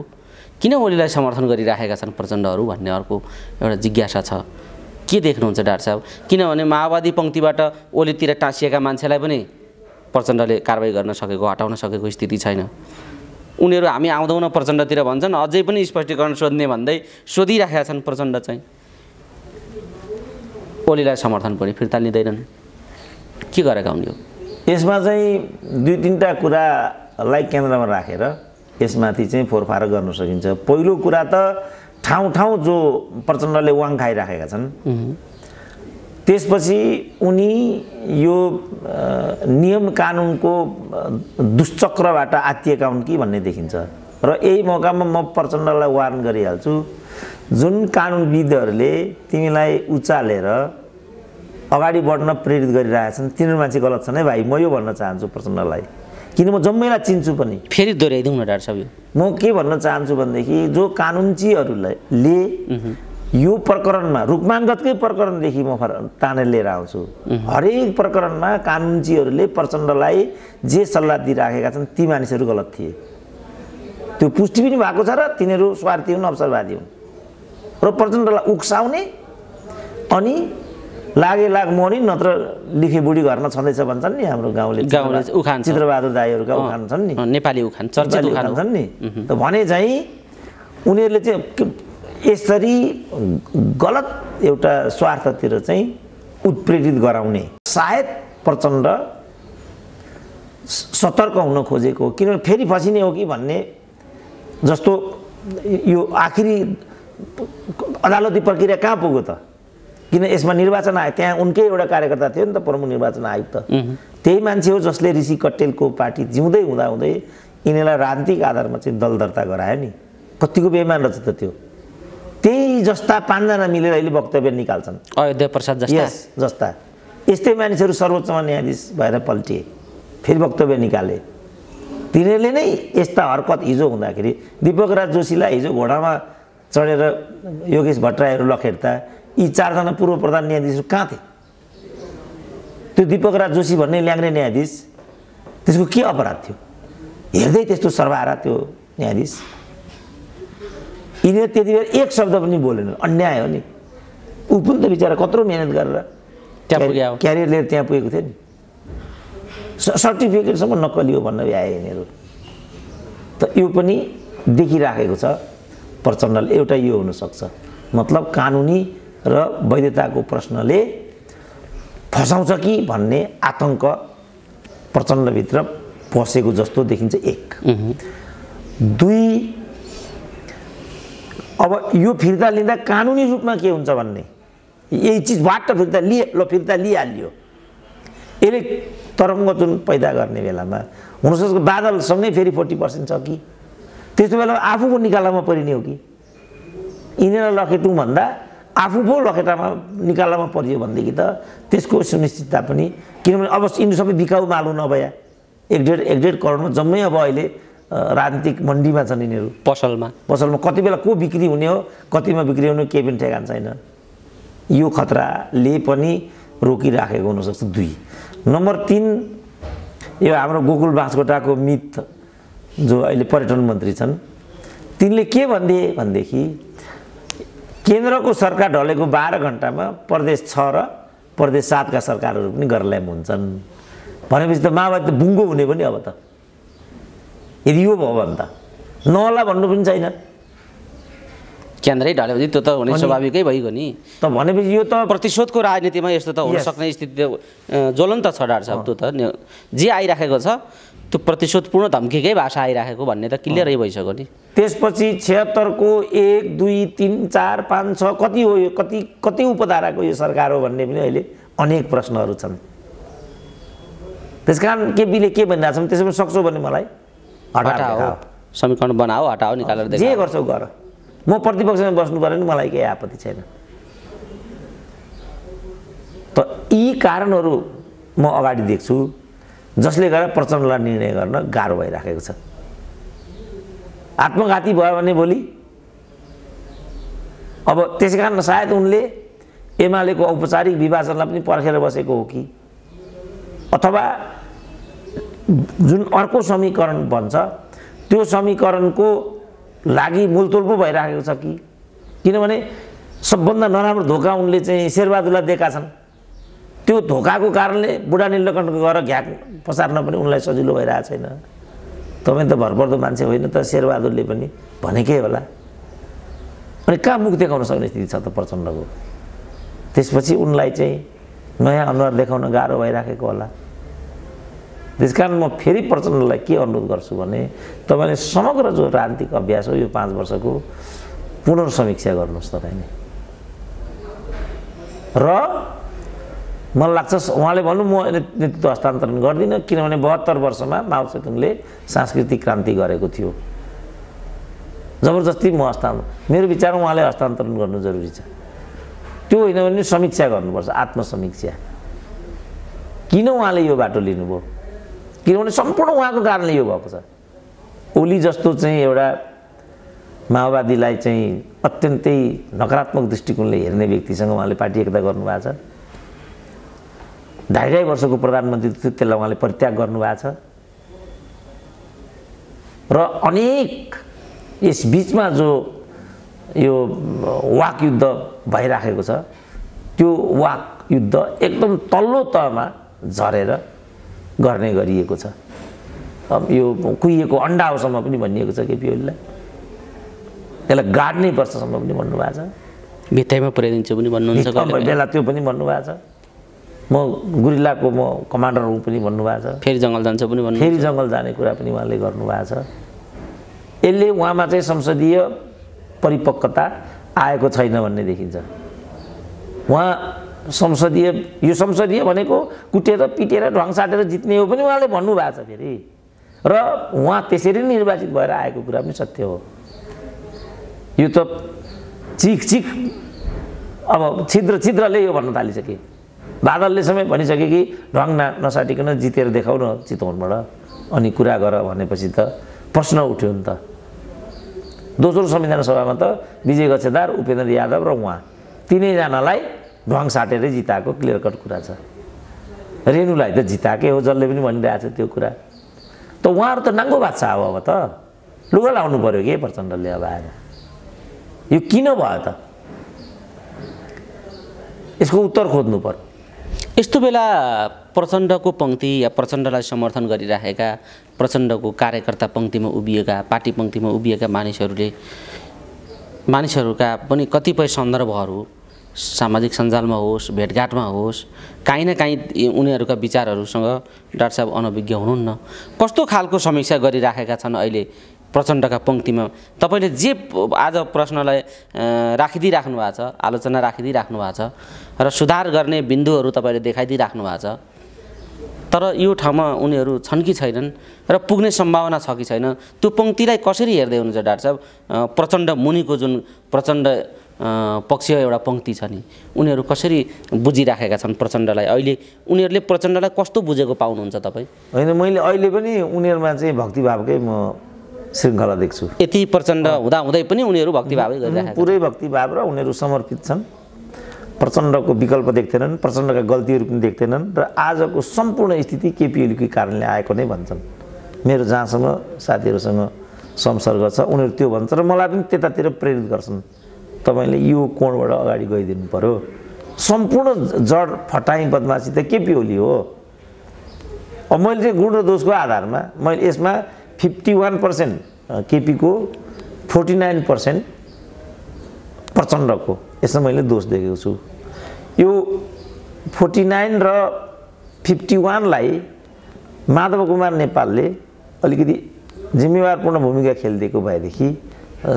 किन ओलीलाई समर्थन गरिराखेका छन् प्रचण्डहरू भन्ने अर्को एउटा जिज्ञासा छ। के देख्नुहुन्छ डाक्टर साहब? किनभने माओवादी पङ्क्तिबाट ओलीतिर टाँसिएका मान्छेलाई पनि प्रचण्डले कारबाही गर्न सकेको, हटाउन सकेको स्थिति छैन। उनीहरू हामी आउँदैनौँ प्रचण्डतिर भन्छन्, अझै पनि स्पष्टीकरण सोध्ने भन्दै सोधिराखेका छन्। प्रचण्ड चाहिँ ओलीलाई समर्थन पनि फिर्ता लिँदैनन्। के गरेका हुन्? यसमा चाहिँ 2-3टा कुरालाई केन्द्रमा राखेर यसमाथि चाहिँ फोरफार गर्न सकिन्छ। पहिलो कुरा त ठाउँ ठाउँ जो प्रचण्डले वाङ खाइराखेका छन्, त्यसपछि उनी यो नियम कानुनको दुश्चक्रबाट आत्तिएका हुन् कि भन्ने देखिन्छ। र यही मौकामा म प्रचण्डलाई वार्न गरिहाल्छु, जुन कानुनविदहरूले तिमीलाई उचालेर अगाडि बढ्न प्रेरित गरिरहेछन् तिनीहरू मान्छे गलत छन् है भाइ। म यो भन्न चाहन्छु प्रचण्डलाई, किन म जम्मैलाई चिन्छु पनि। फेरि दोहोऱ्याइदिउँ न डाक्टर साहब। म के भन्न चाहन्छु भनेदेखि जो कानुनचीहरूले यो प्रकरणमा रुकमानगतकै प्रकरणदेखि म तानेर लिएर आउँछु, हरेक प्रकरणमा कानुनचीहरूले प्रचण्डलाई जे सल्लाह दिइराखेका छन् ती मानिसहरू गलत थिए। त्यो पुष्टि पनि भएको छ र तिनीहरू स्वार्थी हुन्, अवसरवादी हुन् र प्रचण्डलाई उक्साउने अनि लागे लाग मरि नत्र लिखे बुढी घरमा छँदैछ भन्छन् नि हाम्रो गाउँले उखान चित्रबहादुर दाईहरूका उखान छन् नि, नेपाली उखान, चर्चित उखान छन् नि। त भने चाहिँ उनीहरूले चाहिँ यसरी गलत एउटा स्वार्थतिर चाहिँ उत्प्रेरित गराउने, सायद प्रचण्ड सतर्क हुन खोजेको, किनभने फेरि फसिने हो कि भन्ने जस्तो यो आखिरी अदालती प्रक्रिया कहाँ पुग्यो त? किन यसमा निर्वाचन आयो, त्यहाँ उनकै एउटा कार्यकर्ता थियो नि त, प्रमुख निर्वाचन आयुक्त। त्यही मान्छे हो जसले ऋषि कट्टेलको पार्टी जिउँदै हुँदाहुँदै यिनीहरूलाई राजनीतिक आधारमा चाहिँ दल दर्ता गरायो नि। कतिको बेइमान रहेछ त त्यो। त्यही जस्ता 5 जना मिलेर अहिले वक्तव्य निकाल्छन्, अयोध्या प्रसाद जस्ता। यस्तै मानिसहरू सर्वोच्चमा न्यायाधीश भएर पल्टिए, फेरि वक्तव्य निकाले। तिनीहरूले नै यस्ता हरकत हिजो हुँदाखेरि दीपक राज जोशीलाई हिजो घोडामा चढेर योगेश भट्टराईहरू लखेट्दा यी 4 जना पूर्व प्रधान न्यायाधीशहरू कहाँ थिए? त्यो दीपक राज जोशी भन्ने ल्याङ्ग्रे न्यायाधीश, त्यसको के अपराध थियो? हेर्दै त्यस्तो सर्वहारा त्यो न्यायाधीश। यिनीहरू त्यति बेला एक शब्द पनि बोलेन, अन्याय हो नि। ऊ पनि त बिचरा कत्रो मेहनत गरेर क्यारियर लिएर त्यहाँ पुगेको थियो नि, सर्टिफिकेटसम्म नक्कली हो भन्न भ्याए यिनीहरू। त यो पनि देखिराखेको छ प्रचण्डले। एउटा यो हुनसक्छ, मतलब कानुनी र वैधताको प्रश्नले फसाउँछ कि भन्ने आतङ्क प्रचण्डभित्र पसेको जस्तो देखिन्छ। 1 2 अब यो फिर्ता लिँदा कानुनी रूपमा के हुन्छ भन्ने, यही चिज वाट फिर्ता लिए, ल फिर्ता लिइहाल्यो, यसले तरङ्ग जुन पैदा गर्ने बेलामा हुनसक्छ बादलसँगै फेरि 40% छ कि त्यस्तो बेला आफू पो निकालामा परिने हो कि? यिनीहरूलाई लखेटौँ भन्दा आफू पो लखेटामा निकालामा परियो भनेदेखि त त्यसको सुनिश्चितता पनि, किनभने अब यिनीहरू सबै बिकाउ मालु नभया 1.5 करोडमा जम्मै अब अहिले राजनीतिक मन्डीमा छन् यिनीहरू, पसलमा कति बेला को बिक्री हुने हो, कतिमा बिक्री हुने केही पनि ठेगान छैन। यो खतराले पनि रोकिराखेको हुनसक्छ। 2 नम्बर 3 यो हाम्रो गोकुल बाँसकोटाको मित जो अहिले पर्यटन मन्त्री छन्, तिनले के भन्थे भनेदेखि केन्द्रको सरकार ढलेको 12 घण्टामा प्रदेश 6 र प्रदेश 7 का सरकारहरू पनि गर्ल्याम हुन्छन् भनेपछि त माओवादी त बुङ्गो हुने पनि अब त, यदि यो भयो भने त नहोला भन्नु पनि छैन। केन्द्रै ढलेपछि त्यो त हुने स्वाभाविकै भइगयो नि। त भनेपछि यो त प्रतिशोधको राजनीतिमा यस्तो त हुन सक्ने स्थिति ज्वलन्त छ डाक्टर साहब। त्यो त जे आइराखेको छ त्यो प्रतिशोधपूर्ण धम्कीकै भाषा आइराखेको भन्ने त क्लियरै भइसक्यो नि। त्यसपछि 76 को 1 2 3 4 5 6 कति हो यो, कति उपधाराको यो सरकार हो भन्ने पनि अहिले अनेक प्रश्नहरू छन्। त्यसकारण केपीले के भनिरहेको छ, त्यसो पनि सक्छौ भने मलाई हटाऊ, समीकरण बनाऊ, हटाऊ, निकालेर देखाऊ, जे गर्छौ गर, म प्रतिपक्षमा बस्नु पर्यो नि, मलाई केही आपत्ति छैन। त यी कारणहरू म अगाडि देख्छु जसले गर्दा प्रचण्डलाई निर्णय गर्न गाह्रो भइराखेको छ। आत्मघाती भयो भने भोलि अब त्यसै कारण सायद उनले एमालेको औपचारिक विभाजनलाई पनि पर्खेर बसेको हो कि अथवा जुन अर्को समीकरण बन्छ त्यो समीकरणको लागि मूलतोल पो भइराखेको छ कि किनभने सबभन्दा नराम्रो धोका उनले चाहिँ शेरबहादुरलाई दिएका छन् त्यो धोकाको कारणले बुढा नीलकण्ठको गएर घ्याक पसार्न पनि उनलाई सजिलो भइरहेको छैन तपाईँ त भरपर्दो मान्छे होइन त शेरबहादुरले पनि भनेकै होला अनि कहाँ मुख देखाउन सक्ने स्थिति छ त प्रचण्डको त्यसपछि उनलाई चाहिँ नयाँ अनुहार देखाउन गाह्रो भइराखेको होला त्यसकारण म फेरि प्रचण्डलाई के अनुरोध गर्छु भने तपाईँले समग्र जो राजनीतिक अभ्यास हो यो 5 वर्षको पुनर्समीक्षा गर्नुहोस् तपाईँले र मलाई लाग्छ उहाँले भन्नु म नेतृत्व हस्तान्तरण गर्दिनँ किनभने 72 वर्षमा माओ सेतुङले सांस्कृतिक क्रान्ति गरेको थियो जबरजस्ती म मेरो विचारमा उहाँले हस्तान्तरण गर्नु जरुरी छ त्यो होइन भने समीक्षा गर्नुपर्छ आत्मसमीक्षा किन उहाँले यो बाटो लिनुभयो किनभने सम्पूर्ण उहाँको कारणले यो भएको छ ओली जस्तो चाहिँ एउटा माओवादीलाई चाहिँ अत्यन्तै नकारात्मक दृष्टिकोणले हेर्ने व्यक्तिसँग उहाँले पार्टी एकता गर्नुभएको छ 2.5 वर्षको प्रधानमन्त्री थियो त्यसलाई उहाँले परित्याग गर्नुभएको छ र अनेक यस बीचमा जो यो वाक युद्ध भइराखेको छ त्यो वाक युद्ध एकदम तल्लो तहमा झरेर गर्ने गरिएको छ अब यो कुहिएको अन्डा होसम्म पनि भनिएको छ केपी ओलीलाई त्यसलाई गाड्नै पर्छसम्म पनि भन्नुभएको छ भित्ताइमा पुर्याइदिन्छु पनि भन्नुहुन्छ बेला त्यो पनि भन्नुभएको छ म गुरिल्लाको म कमान्डर हुँ पनि भन्नुभएको छ फेरि जङ्गल जान्छ पनि भन्नु फेरि जङ्गल जाने कुरा पनि उहाँले गर्नुभएको छ यसले उहाँमा चाहिँ संसदीय परिपक्वता आएको छैन भन्ने देखिन्छ उहाँ यो संसदीय भनेको कुटेर पिटेर ढङ साटेर जित्ने हो पनि उहाँले भन्नुभएको छ फेरि र उहाँ त्यसरी निर्वाचित भएर आएको कुरा पनि सत्य हो यो त चिक अब छिद्रले यो भन्न थालिसके बादलले समेत भनिसके कि ढङ नसाटिकन जितेर देखाउन चितवनबाट अनि कुरा गर भनेपछि त प्रश्न उठ्यो नि त दोस्रो संविधान सभामा त विजय गच्छेदार उपेन्द्र यादव र उहाँ तीनैजनालाई ढङ साटेरै जिताएको क्लियर कट कुरा छ रेणुलाई त जिताएकै हो जसले पनि भनिरहेको छ त्यो कुरा त उहाँहरू त नाङ्गो बादशाह हो अब त लुगा लाउनु पर्यो के प्रचण्डले अब आएर यो किन भयो त यसको उत्तर खोज्नु पर्यो यस्तो बेला प्रचण्डको पङ्क्ति या प्रचण्डलाई समर्थन गरिरहेका प्रचण्डको कार्यकर्ता पङ्क्तिमा उभिएका पार्टी पङ्क्तिमा उभिएका मानिसहरूका पनि कतिपय सन्दर्भहरू सामाजिक सञ्जालमा होस् भेटघाटमा होस् काहीँ न काहीँ उनीहरूका विचारहरूसँग डाक्टर साहब अनभिज्ञ हुनुहुन्न कस्तो खालको समीक्षा गरिराखेका छन् अहिले प्रचण्डका पङ्क्तिमा तपाईँले जे आज प्रश्नलाई राखिदिइराख्नु भएको छ आलोचना राखिदिइराख्नु भएको छ र सुधार गर्ने बिन्दुहरू तपाईँले देखाइदिइराख्नु भएको छ तर यो ठाउँमा उनीहरू छन् कि छैनन् र पुग्ने सम्भावना छ कि छैन त्यो पङ्क्तिलाई कसरी हेर्दै हुनुहुन्छ डाक्टर साहब प्रचण्ड मुनिको जुन प्रचण्ड पक्षीय एउटा पङ्क्ति छ नि उनीहरू कसरी बुझिराखेका छन् प्रचण्डलाई अहिले उनीहरूले प्रचण्डलाई कस्तो बुझेको पाउनुहुन्छ तपाईँ होइन मैले अहिले पनि उनीहरूमा चाहिँ भक्तिभावकै म श्रृङ्खला देख्छु यति प्रचण्ड हुँदाहुँदै पनि उनीहरू भक्तिभावै गरिरहेका पुरै भक्तिभाव र उनीहरू समर्पित छन् प्रचण्डको विकल्प देख्दैनन् प्रचण्डका गल्तीहरू पनि देख्दैनन् र आजको सम्पूर्ण स्थिति केपी ओलीकै कारणले आएको नै भन्छन् मेरो जहाँसम्म साथीहरूसँग संसर्ग छ उनीहरू त्यो भन्छ र मलाई पनि त्यतातिर प्रेरित गर्छन् तपाईँले यो कोणबाट अगाडि गइदिनु पर्यो सम्पूर्ण जड फटाई बदमासी त केपी ओली हो अब मैले चाहिँ गुण र दोषको आधारमा मैले यसमा 51% केपीको 49% प्रचण्डको यसमा मैले दोष देखेको छु यो 49 र 51लाई माधव कुमार नेपालले अलिकति जिम्मेवारपूर्ण भूमिका खेलिदिएको भएदेखि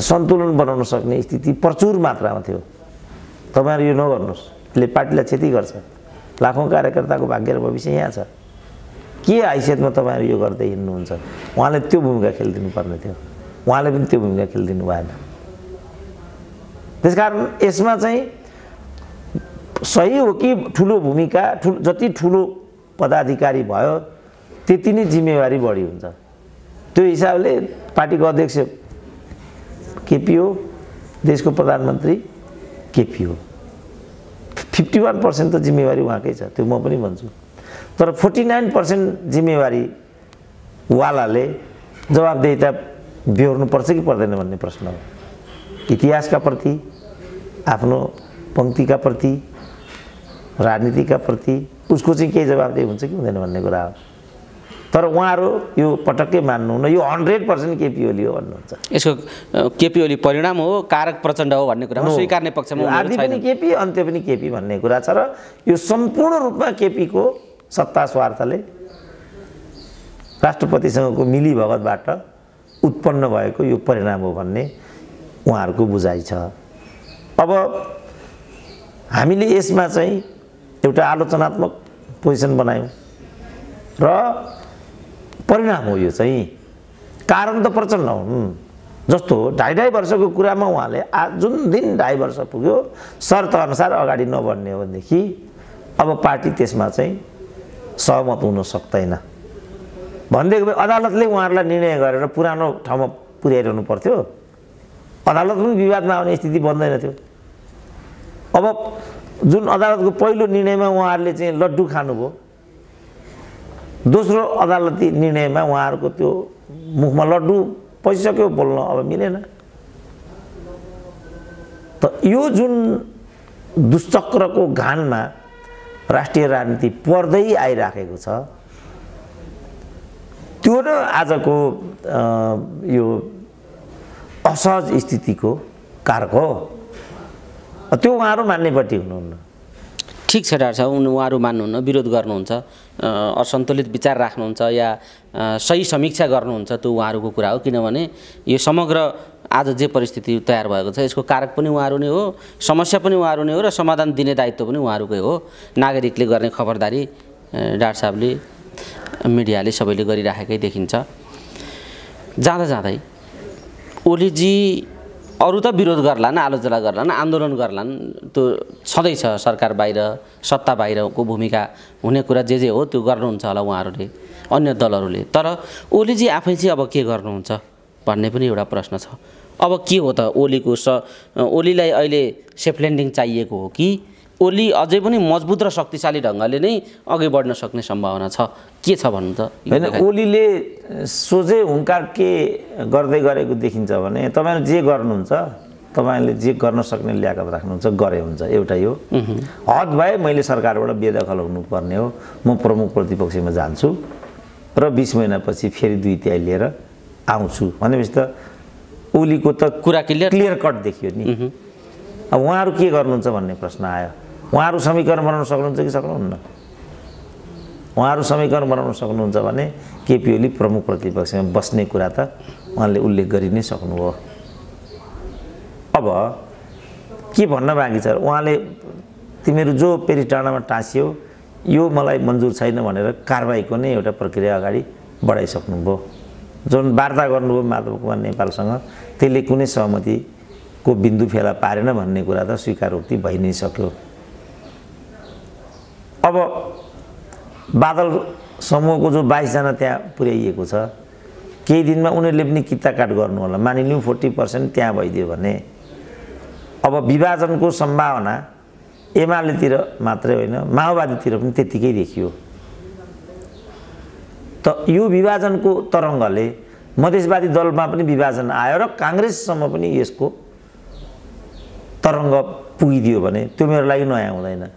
सन्तुलन बनाउन सक्ने स्थिति प्रचुर मात्रामा थियो तपाईँहरू यो नगर्नुहोस् यसले पार्टीलाई क्षति गर्छ लाखौँ कार्यकर्ताको भाग्य र भविष्य यहाँ छ के हैसियतमा तपाईँहरू यो गर्दै हिँड्नुहुन्छ उहाँले त्यो भूमिका खेलिदिनु पर्ने थियो उहाँले पनि त्यो भूमिका खेलिदिनु भएन त्यसकारण यसमा चाहिँ सही हो कि ठुलो भूमिका जति ठुलो पदाधिकारी भयो त्यति नै जिम्मेवारी बढी हुन्छ त्यो हिसाबले पार्टीको अध्यक्ष केपी हो देशको प्रधानमन्त्री केपी हो 51% त जिम्मेवारी उहाँकै छ त्यो म पनि भन्छु तर 49% जिम्मेवारीवालाले जवाबदेहिता बेहोर्नुपर्छ कि पर्दैन भन्ने प्रश्न हो। इतिहासका प्रति, आफ्नो पङ्क्तिका प्रति, राजनीतिका प्रति उसको चाहिँ केही जवाबदेही हुन्छ कि हुँदैन भन्ने कुरा हो। तर उहाँहरू यो पटक्कै मान्नुहुन्न, यो 100% केपी ओली हो भन्नुहुन्छ। यसको केपी ओली परिणाम हो, कारक प्रचण्ड हो भन्ने कुरामा स्वीकार्ने पक्षमा आदि पनि केपी अन्त्य पनि केपी भन्ने कुरा छ र यो सम्पूर्ण रूपमा केपीको सत्ता स्वार्थले राष्ट्रपतिसँगको मिलीभगतबाट उत्पन्न भएको यो परिणाम हो भन्ने उहाँहरूको बुझाइ छ। अब हामीले यसमा चाहिँ एउटा आलोचनात्मक पोजिसन बनायौँ र परिणाम हो यो चाहिँ। कारण त प्रचण्ड हुन्। जस्तो 2.5 वर्षको कुरामा उहाँले जुन दिन 2.5 वर्ष पुग्यो शर्त अनुसार अगाडि नबढ्ने हो भनेदेखि अब पार्टी त्यसमा चाहिँ सहमत हुन सक्दैन भनेदेखि अदालतले उहाँहरूलाई निर्णय गरेर पुरानो ठाउँमा पुर्याइरहनु पर्थ्यो। अदालत पनि विवादमा आउने स्थिति बन्दैन थियो। अब जुन अदालतको पहिलो निर्णयमा उहाँहरूले चाहिँ लड्डु खानुभयो, दोस्रो अदालती निर्णयमा उहाँहरूको त्यो मुखमा लड्डु पसिसक्यो, बोल्न अब मिलेन। त यो जुन दुश्चक्रको घानमा राष्ट्रिय राजनीति पर्दै आइराखेको छ त्यो र आजको यो असहज स्थितिको कारक हो। त्यो उहाँहरू मान्नेपट्टि हुनुहुन्न। ठिक छ डाक्टर साहब, उहाँहरू मान्नुहुन्न, विरोध गर्नुहुन्छ, असन्तुलित विचार राख्नुहुन्छ या सही समीक्षा गर्नुहुन्छ, त्यो उहाँहरूको कुरा हो। किनभने यो समग्र आज जे परिस्थिति तयार भएको छ यसको कारक पनि उहाँहरू नै हो, समस्या पनि उहाँहरू नै हो र समाधान दिने दायित्व पनि उहाँहरूकै हो। नागरिकले गर्ने खबरदारी डाक्टर साहबले, मिडियाले सबैले गरिराखेकै देखिन्छ। जाँदा जाँदै ओलीजी अरू त विरोध गर्लान्, आलोचना गर्लान्, आन्दोलन गर्लान्, त्यो छँदै छ। सरकार बाहिर, सत्ता बाहिरको भूमिका हुने कुरा जे हो त्यो गर्नुहुन्छ होला उहाँहरूले, अन्य दलहरूले। तर ओलीजी आफै चाहिँ अब के गर्नुहुन्छ भन्ने पनि एउटा प्रश्न छ। अब के हो त ओलीलाई अहिले सेफ ल्यान्डिङ चाहिएको हो कि ओली अझै पनि मजबुत र शक्तिशाली ढङ्गले नै अघि बढ्न सक्ने सम्भावना छ? के छ भन्नु त? होइन, ओलीले सोझै हुङ्कार के गर्दै गरेको देखिन्छ भने तपाईँले जे गर्नुहुन्छ, तपाईँले जे गर्न सक्ने ल्याकत राख्नुहुन्छ गरे हुन्छ। एउटा यो हद भए मैले सरकारबाट बेदखल हुनुपर्ने हो, म प्रमुख प्रतिपक्षमा जान्छु र 20 महिनापछि फेरि 2 तिहाई लिएर आउँछु भनेपछि त ओलीको त कुरा क्लियर कट देखियो नि। अब उहाँहरू के गर्नुहुन्छ भन्ने प्रश्न आयो। उहाँहरू समीकरण बनाउन सक्नुहुन्छ कि सक्नुहुन्न? उहाँहरू समीकरण बनाउन सक्नुहुन्छ भने केपी ओली प्रमुख प्रतिपक्षमा बस्ने कुरा त उहाँले उल्लेख गरि नै सक्नुभयो। अब के भन्न बाँकी छ? उहाँले तिमीहरू जो पेरिस डाँडामा टाँसियो यो मलाई मन्जुर छैन भनेर कारबाहीको नै एउटा प्रक्रिया अगाडि बढाइसक्नुभयो। जुन वार्ता गर्नुभयो माधव कुमार नेपालसँग त्यसले कुनै सहमतिको बिन्दु फेला पारेन भन्ने कुरा त स्वीकारोक्ति भइ नै सक्यो। अब बादल समूहको जो 22 जना त्यहाँ पुर्याइएको छ, केही दिनमा उनीहरूले पनि किताकाट गर्नु होला। मानिलिउँ 40% त्यहाँ भइदियो भने अब विभाजनको सम्भावना एमालेतिर मात्रै होइन माओवादीतिर पनि त्यतिकै देखियो। त यो विभाजनको तरङ्गले मधेसवादी दलमा पनि विभाजन आयो र काङ्ग्रेससम्म पनि यसको तरङ्ग पुगिदियो भने त्यो मेरो लागि नयाँ हुँदैन।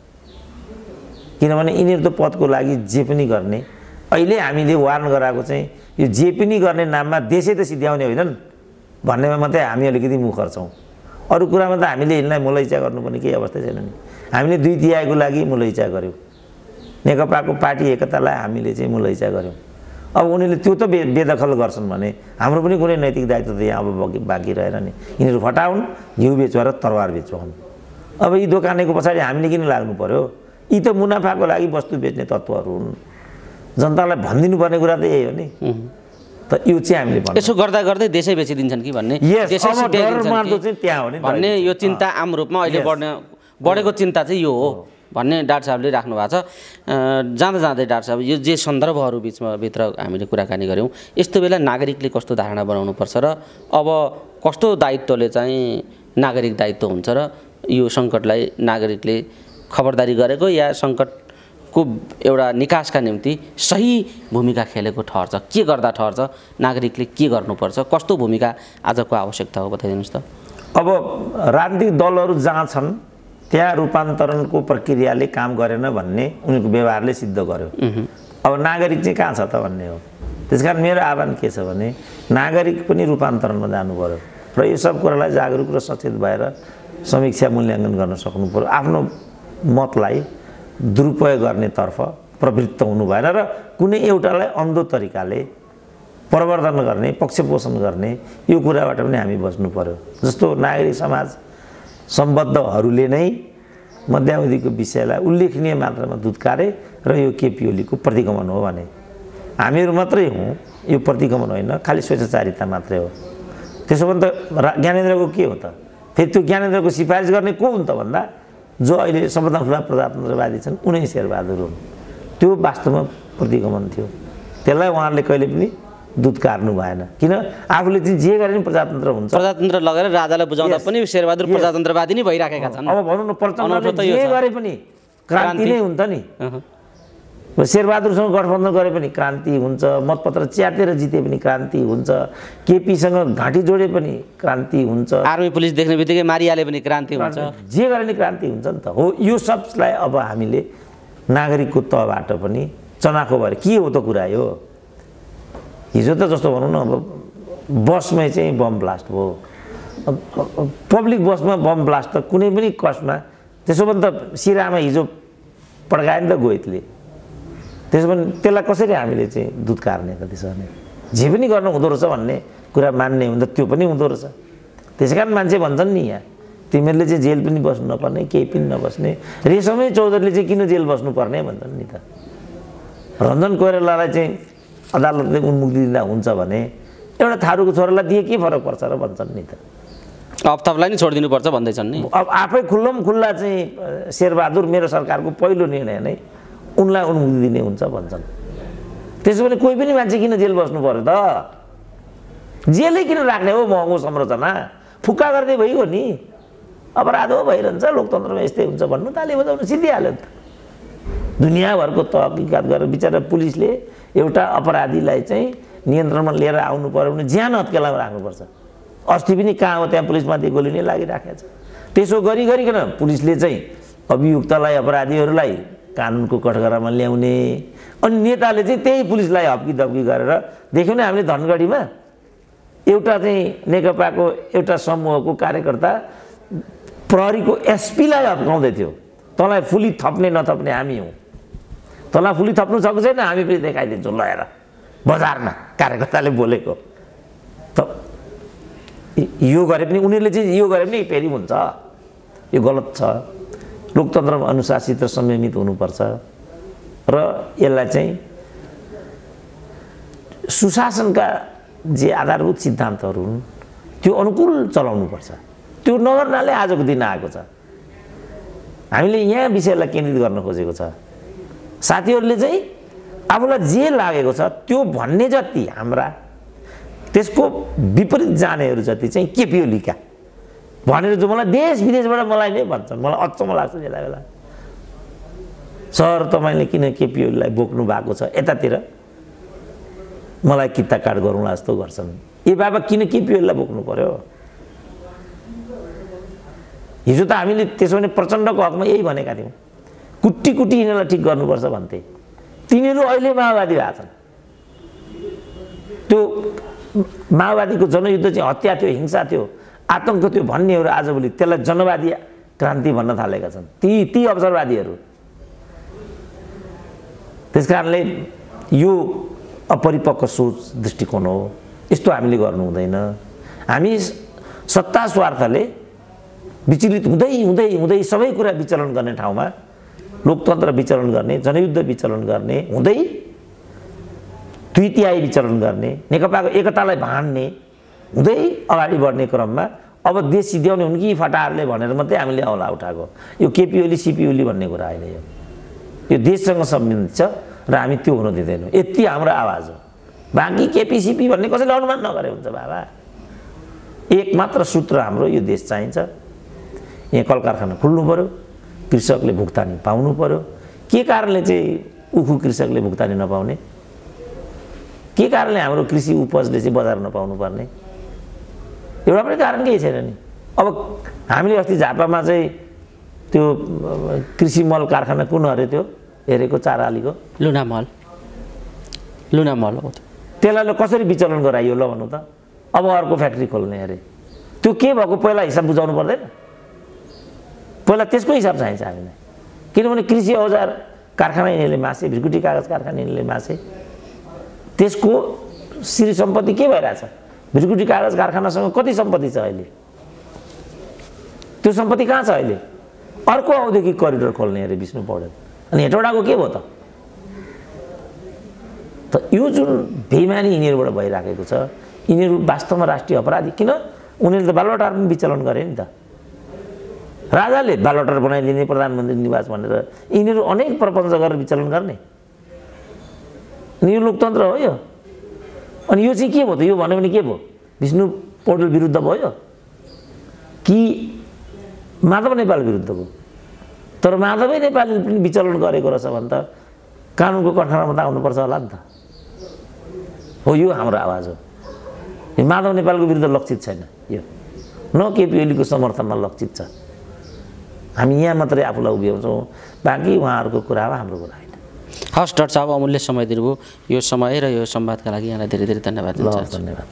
किनभने यिनीहरू त पदको लागि जे पनि गर्ने, अहिले हामीले वार्न गराएको चाहिँ यो जे पनि गर्ने नाममा देशै त सिध्याउने होइनन् भन्नेमा मात्रै हामी अलिकति मुख खर्छौँ। अरू कुरामा त हामीले यिनलाई मुलैचा गर्नुपर्ने केही अवस्था छैन नि। हामीले 2 तिहाईको लागि मुलैचा गऱ्यौँ, नेकपाको पार्टी एकतालाई हामीले चाहिँ मुलैचा गऱ्यौँ। अब उनीहरूले त्यो त बेदखल गर्छन् भने हाम्रो पनि कुनै नैतिक दायित्व त यहाँ अब बाँकी रहेन नि। यिनीहरू फटाउन्, घिउ बेचुवा र तरवार बेचुवाउन्। अब यी दोकानेको पछाडि हामीले किन लाग्नु पर्यो? यी त मुनाफाको लागि वस्तु बेच्ने तत्त्वहरू हुन्। जनतालाई भनिदिनु पर्ने कुरा त यही हो नि। त यो चाहिँ हामीले भन्नु यसो गर्दा गर्दै देशै बेचिदिन्छन् कि भन्ने, भन्ने यो चिन्ता आम रूपमा अहिले बढेको चिन्ता चाहिँ यो हो भन्ने डाक्टर साहबले राख्नु भएको छ। जाँदा जाँदै डाक्टर साहब, यो जे सन्दर्भहरू भित्र हामीले कुराकानी गऱ्यौँ, यस्तो बेला नागरिकले कस्तो धारणा बनाउनुपर्छ र अब कस्तो दायित्वले चाहिँ नागरिक दायित्व हुन्छ र यो सङ्कटलाई नागरिकले खबरदारी गरेको या सङ्कट को एउटा निकासका निम्ति सही भूमिका खेलेको ठहर्छ? के गर्दा ठहर्छ? नागरिकले के गर्नुपर्छ? कस्तो भूमिका आजको आवश्यकता हो बताइदिनुहोस् त। अब राजनीतिक दलहरू जहाँ छन् त्यहाँ रूपान्तरणको प्रक्रियाले काम गरेन भन्ने उनीहरूको व्यवहारले सिद्ध गर्यो। अब नागरिक चाहिँ कहाँ छ त भन्ने हो। त्यसकारण मेरो आह्वान के छ भने नागरिक पनि रूपान्तरणमा जानु पर्यो र यो सब कुरालाई जागरुक र सचेत भएर समीक्षा मूल्याङ्कन गर्न सक्नु पर्यो। आफ्नो मतलाई दुरुपयोग गर्नेतर्फ प्रवृत्त हुनु भएन र कुनै एउटालाई अन्धो तरिकाले प्रवर्धन गर्ने पक्षपोषण गर्ने यो कुराबाट पनि हामी बच्नु पर्यो। जस्तो नागरिक समाज सम्बद्धहरूले नै मध्यावधिको विषयलाई उल्लेखनीय मात्रामा दुत्कारे र यो केपी ओलीको प्रतिगमन हो भने हामीहरू मात्रै हौँ, यो प्रतिगमन होइन, खालि स्वेच्छाचारिता मात्रै हो। त्यसो भने त ज्ञानेन्द्रको के हो त? फेरि त्यो ज्ञानेन्द्रको सिफारिस गर्ने को हुन् त भन्दा जो अहिले सबभन्दा ठुला प्रजातन्त्रवादी छन् उनै शेरबहादुर हुन्। त्यो वास्तवमा प्रतिगमन थियो। त्यसलाई उहाँहरूले कहिले पनि दुत्कार्नु भएन। किन? आफूले चाहिँ जे गरे पनि प्रजातन्त्र हुन्छ। प्रजातन्त्र लगेर राजालाई बुझाउँदा पनि शेरबहादुर प्रजातन्त्रवादी नै भइराखेका छन्। अब भनौँ न प्रचण्डले जे गरे पनि क्रान्ति नै हुन्छ नि। शेरबहादुरसँग गठबन्धन गरे पनि क्रान्ति हुन्छ, मतपत्र च्यातेर जिते पनि क्रान्ति हुन्छ, केपीसँग घाँटी जोडे पनि क्रान्ति हुन्छ, आर्मी पुलिस देख्ने बित्तिकै मारिहाले पनि क्रान्ति हुन्छ, जे गरे पनि क्रान्ति हुन्छ नि त। हो, यो सबलाई अब हामीले नागरिकको तहबाट पनि चनाखो भएर के हो त कुरा यो? हिजो त जस्तो भनौँ न अब बसमै चाहिँ बम ब्लास्ट भयो, पब्लिक बसमा बम ब्लास्ट त कुनै पनि कस्टमा, त्यसो भने त सिरामा हिजो पड्कायो नि त गोइतले। त्यसो भने त्यसलाई कसरी हामीले चाहिँ दुत्कार्ने त? त्यसो भने जे पनि गर्नु हुँदो रहेछ भन्ने कुरा मान्ने हुन्छ, त्यो पनि हुँदो रहेछ। त्यसै कारण मान्छे भन्छन् नि यहाँ तिमीहरूले चाहिँ जेल पनि बस्नु नपर्ने, केही पनि नबस्ने, रेशमै चौधरीले चाहिँ किन जेल बस्नुपर्ने भन्छन् नि त। रञ्जन कोइरालालाई चाहिँ अदालतले उन्मुक्ति दिँदा हुन्छ भने एउटा थारूको छोरालाई दिए के फरक पर्छ र भन्छन् नि त। अफ्ताबलाई नि छोडिदिनुपर्छ भन्दैछन् नि। अब आफै खुल्ला चाहिँ शेरबहादुर मेरो सरकारको पहिलो निर्णय नै उनलाई उन्मुक्ति दिने हुन्छ भन्छन्। त्यसो भने कोही पनि मान्छे किन जेल बस्नु पर्यो त? जेलै किन राख्ने हो? महँगो संरचना फुक्का गर्दै भइगयो नि, अपराध हो भइरहन्छ, लोकतन्त्रमा यस्तै हुन्छ भन्नु ताली बजाउनु सिद्धिहाल्यो नि त। दुनियाँभरको तहकिकात गरेर बिचरा पुलिसले एउटा अपराधीलाई चाहिँ नियन्त्रणमा लिएर आउनु पर्यो भने ज्यान हत्केलामा राख्नुपर्छ। अस्ति पनि कहाँ हो त्यहाँ पुलिसमाथि गोली नै लागिराखेको छ। त्यसो गरिकन पुलिसले चाहिँ अभियुक्तलाई अपराधीहरूलाई कानुनको कठघरामा ल्याउने, अनि नेताले चाहिँ त्यही पुलिसलाई हप्की दप्की गरेर देख्यौँ नि हामीले धनगढीमा एउटा चाहिँ नेकपाको एउटा समूहको कार्यकर्ता प्रहरीको एसपीलाई हप्काउँदै थियो। तँलाई फुली थप्ने नथप्ने हामी हौँ, तँलाई फुली थप्नु सक्छ छैन, हामी पनि देखाइदिन्छौँ ल हेर बजारमा कार्यकर्ताले बोलेको। त यो गरे पनि उनीहरूले चाहिँ यो गरे पनि फेरि हुन्छ, यो गलत छ। लोकतन्त्रमा अनुशासित र संयमित हुनुपर्छ र यसलाई चाहिँ सुशासनका जे आधारभूत सिद्धान्तहरू हुन् त्यो अनुकूल चलाउनुपर्छ। त्यो नगर्नाले आजको दिन आएको छ। हामीले यहाँ विषयलाई केन्द्रित गर्न खोजेको छ। साथीहरूले चाहिँ आफूलाई जे लागेको छ त्यो भन्ने जति हाम्रा, त्यसको विपरीत जानेहरू जति चाहिँ केपी ओलीका भनेर जो मलाई देश विदेशबाट मलाई नै भन्छन्, मलाई अचम्म लाग्छ बेला बेला। सर तपाईँले किन केपी ओलीलाई बोक्नु भएको छ यतातिर, मलाई किता काट गरौँला जस्तो गर्छन्। ए बाबा किन केपी ओलीलाई बोक्नु पर्यो? हिजो त हामीले त्यसो भने प्रचण्डको हकमा यही भनेका थियौँ, कुट्टी कुट्टी यिनीहरूलाई ठिक गर्नुपर्छ भन्थे। तिनीहरू अहिले माओवादी भएको छन्। त्यो माओवादीको जनयुद्ध चाहिँ हत्या थियो, हिंसा थियो, आतङ्क थियो भन्नेहरू आजभोलि त्यसलाई जनवादी क्रान्ति भन्न थालेका छन्, ती अवसरवादीहरू। त्यस कारणले यो अपरिपक्व सोच दृष्टिकोण हो। यस्तो हामीले गर्नु हुँदैन। हामी सत्ता स्वार्थले विचलित हुँदै हुँदै हुँदै सबै कुरा विचलन गर्ने ठाउँमा लोकतन्त्र विचलन गर्ने, जनयुद्ध विचलन गर्ने हुँदै द्वितीय विचलन गर्ने, नेकपाको एकतालाई भान्ने हुँदै अगाडि बढ्ने क्रममा अब देश सिध्याउने हुन् कि फटाहरूले भनेर मात्रै हामीले औँला उठाएको। यो केपी ओली सिपी ओली भन्ने कुरा होइन, यो देशसँग सम्बन्धित छ र हामी त्यो हुन दिँदैनौँ। यति हाम्रो आवाज हो। बाँकी केपी सिपी भन्ने कसैले अनुमान नगरे हुन्छ बाबा। एक मात्र सूत्र हाम्रो यो देश चाहिन्छ। यहाँ कल कारखाना खुल्नु पर्यो, कृषकले भुक्तानी पाउनु पर्यो, के कारणले चाहिँ उखु कृषकले भुक्तानी नपाउने, के कारणले हाम्रो कृषि उपजले चाहिँ बजार नपाउनु पर्ने? एउटा पनि कारण केही छैन नि। अब हामीले अस्ति झापामा चाहिँ त्यो कृषि मल कारखाना कुन अरे त्यो हेरेको चारालीको लुना मल हो। त्यसलाई कसरी विचलन गराइयो ल भन्नु त? अब अर्को फ्याक्ट्री खोल्ने अरे, त्यो के भएको पहिला हिसाब बुझाउनु पर्दैन? पहिला त्यसको हिसाब चाहिन्छ हामीलाई। किनभने कृषि औजार कारखाना यिनीहरूले मासे, भिरकुटी कागज कारखाना यिनीहरूले मासे, त्यसको श्री सम्पत्ति के भइरहेछ? भिरकुटी कागज कारखानासँग कति सम्पत्ति छ अहिले? त्यो सम्पत्ति कहाँ छ अहिले? अर्को औद्योगिक करिडोर खोल्ने अरे विष्णु पौडेल। अनि हेटौडाको के भयो त यो जुन बेइमानी यिनीहरूबाट भइराखेको छ, यिनीहरू वास्तवमा राष्ट्रिय अपराधी। किन? उनीहरूले त बालुवाटार पनि विचलन गरे नि त। राजाले बालुवाटार बनाइदिने, प्रधानमन्त्री निवास भनेर यिनीहरू अनेक प्रपञ्च गरेर विचलन गर्ने। अनि यो लोकतन्त्र हो यो? अनि यो चाहिँ के भयो त? यो भन्यो भने के भयो? विष्णु पौडेल विरुद्ध भयो कि माधव नेपाल विरुद्ध भयो? तर माधवै नेपालले पनि विचलन गरेको रहेछ भने त कानुनको कठघरामा त आउनुपर्छ होला नि त। हो, यो हाम्रो आवाज हो। यो माधव नेपालको विरुद्ध लक्षित छैन, यो न केपी ओलीको समर्थनमा लक्षित छ। हामी यहाँ मात्रै आफूलाई उभ्याउँछौँ, बाँकी उहाँहरूको कुरा हो, हाम्रो कुरा होइन। हस् डाक्टर साहब, अमूल्य समय दिनुभयो। यो समय र यो संवादका लागि यहाँलाई धेरै धेरै धन्यवाद। धन्यवाद।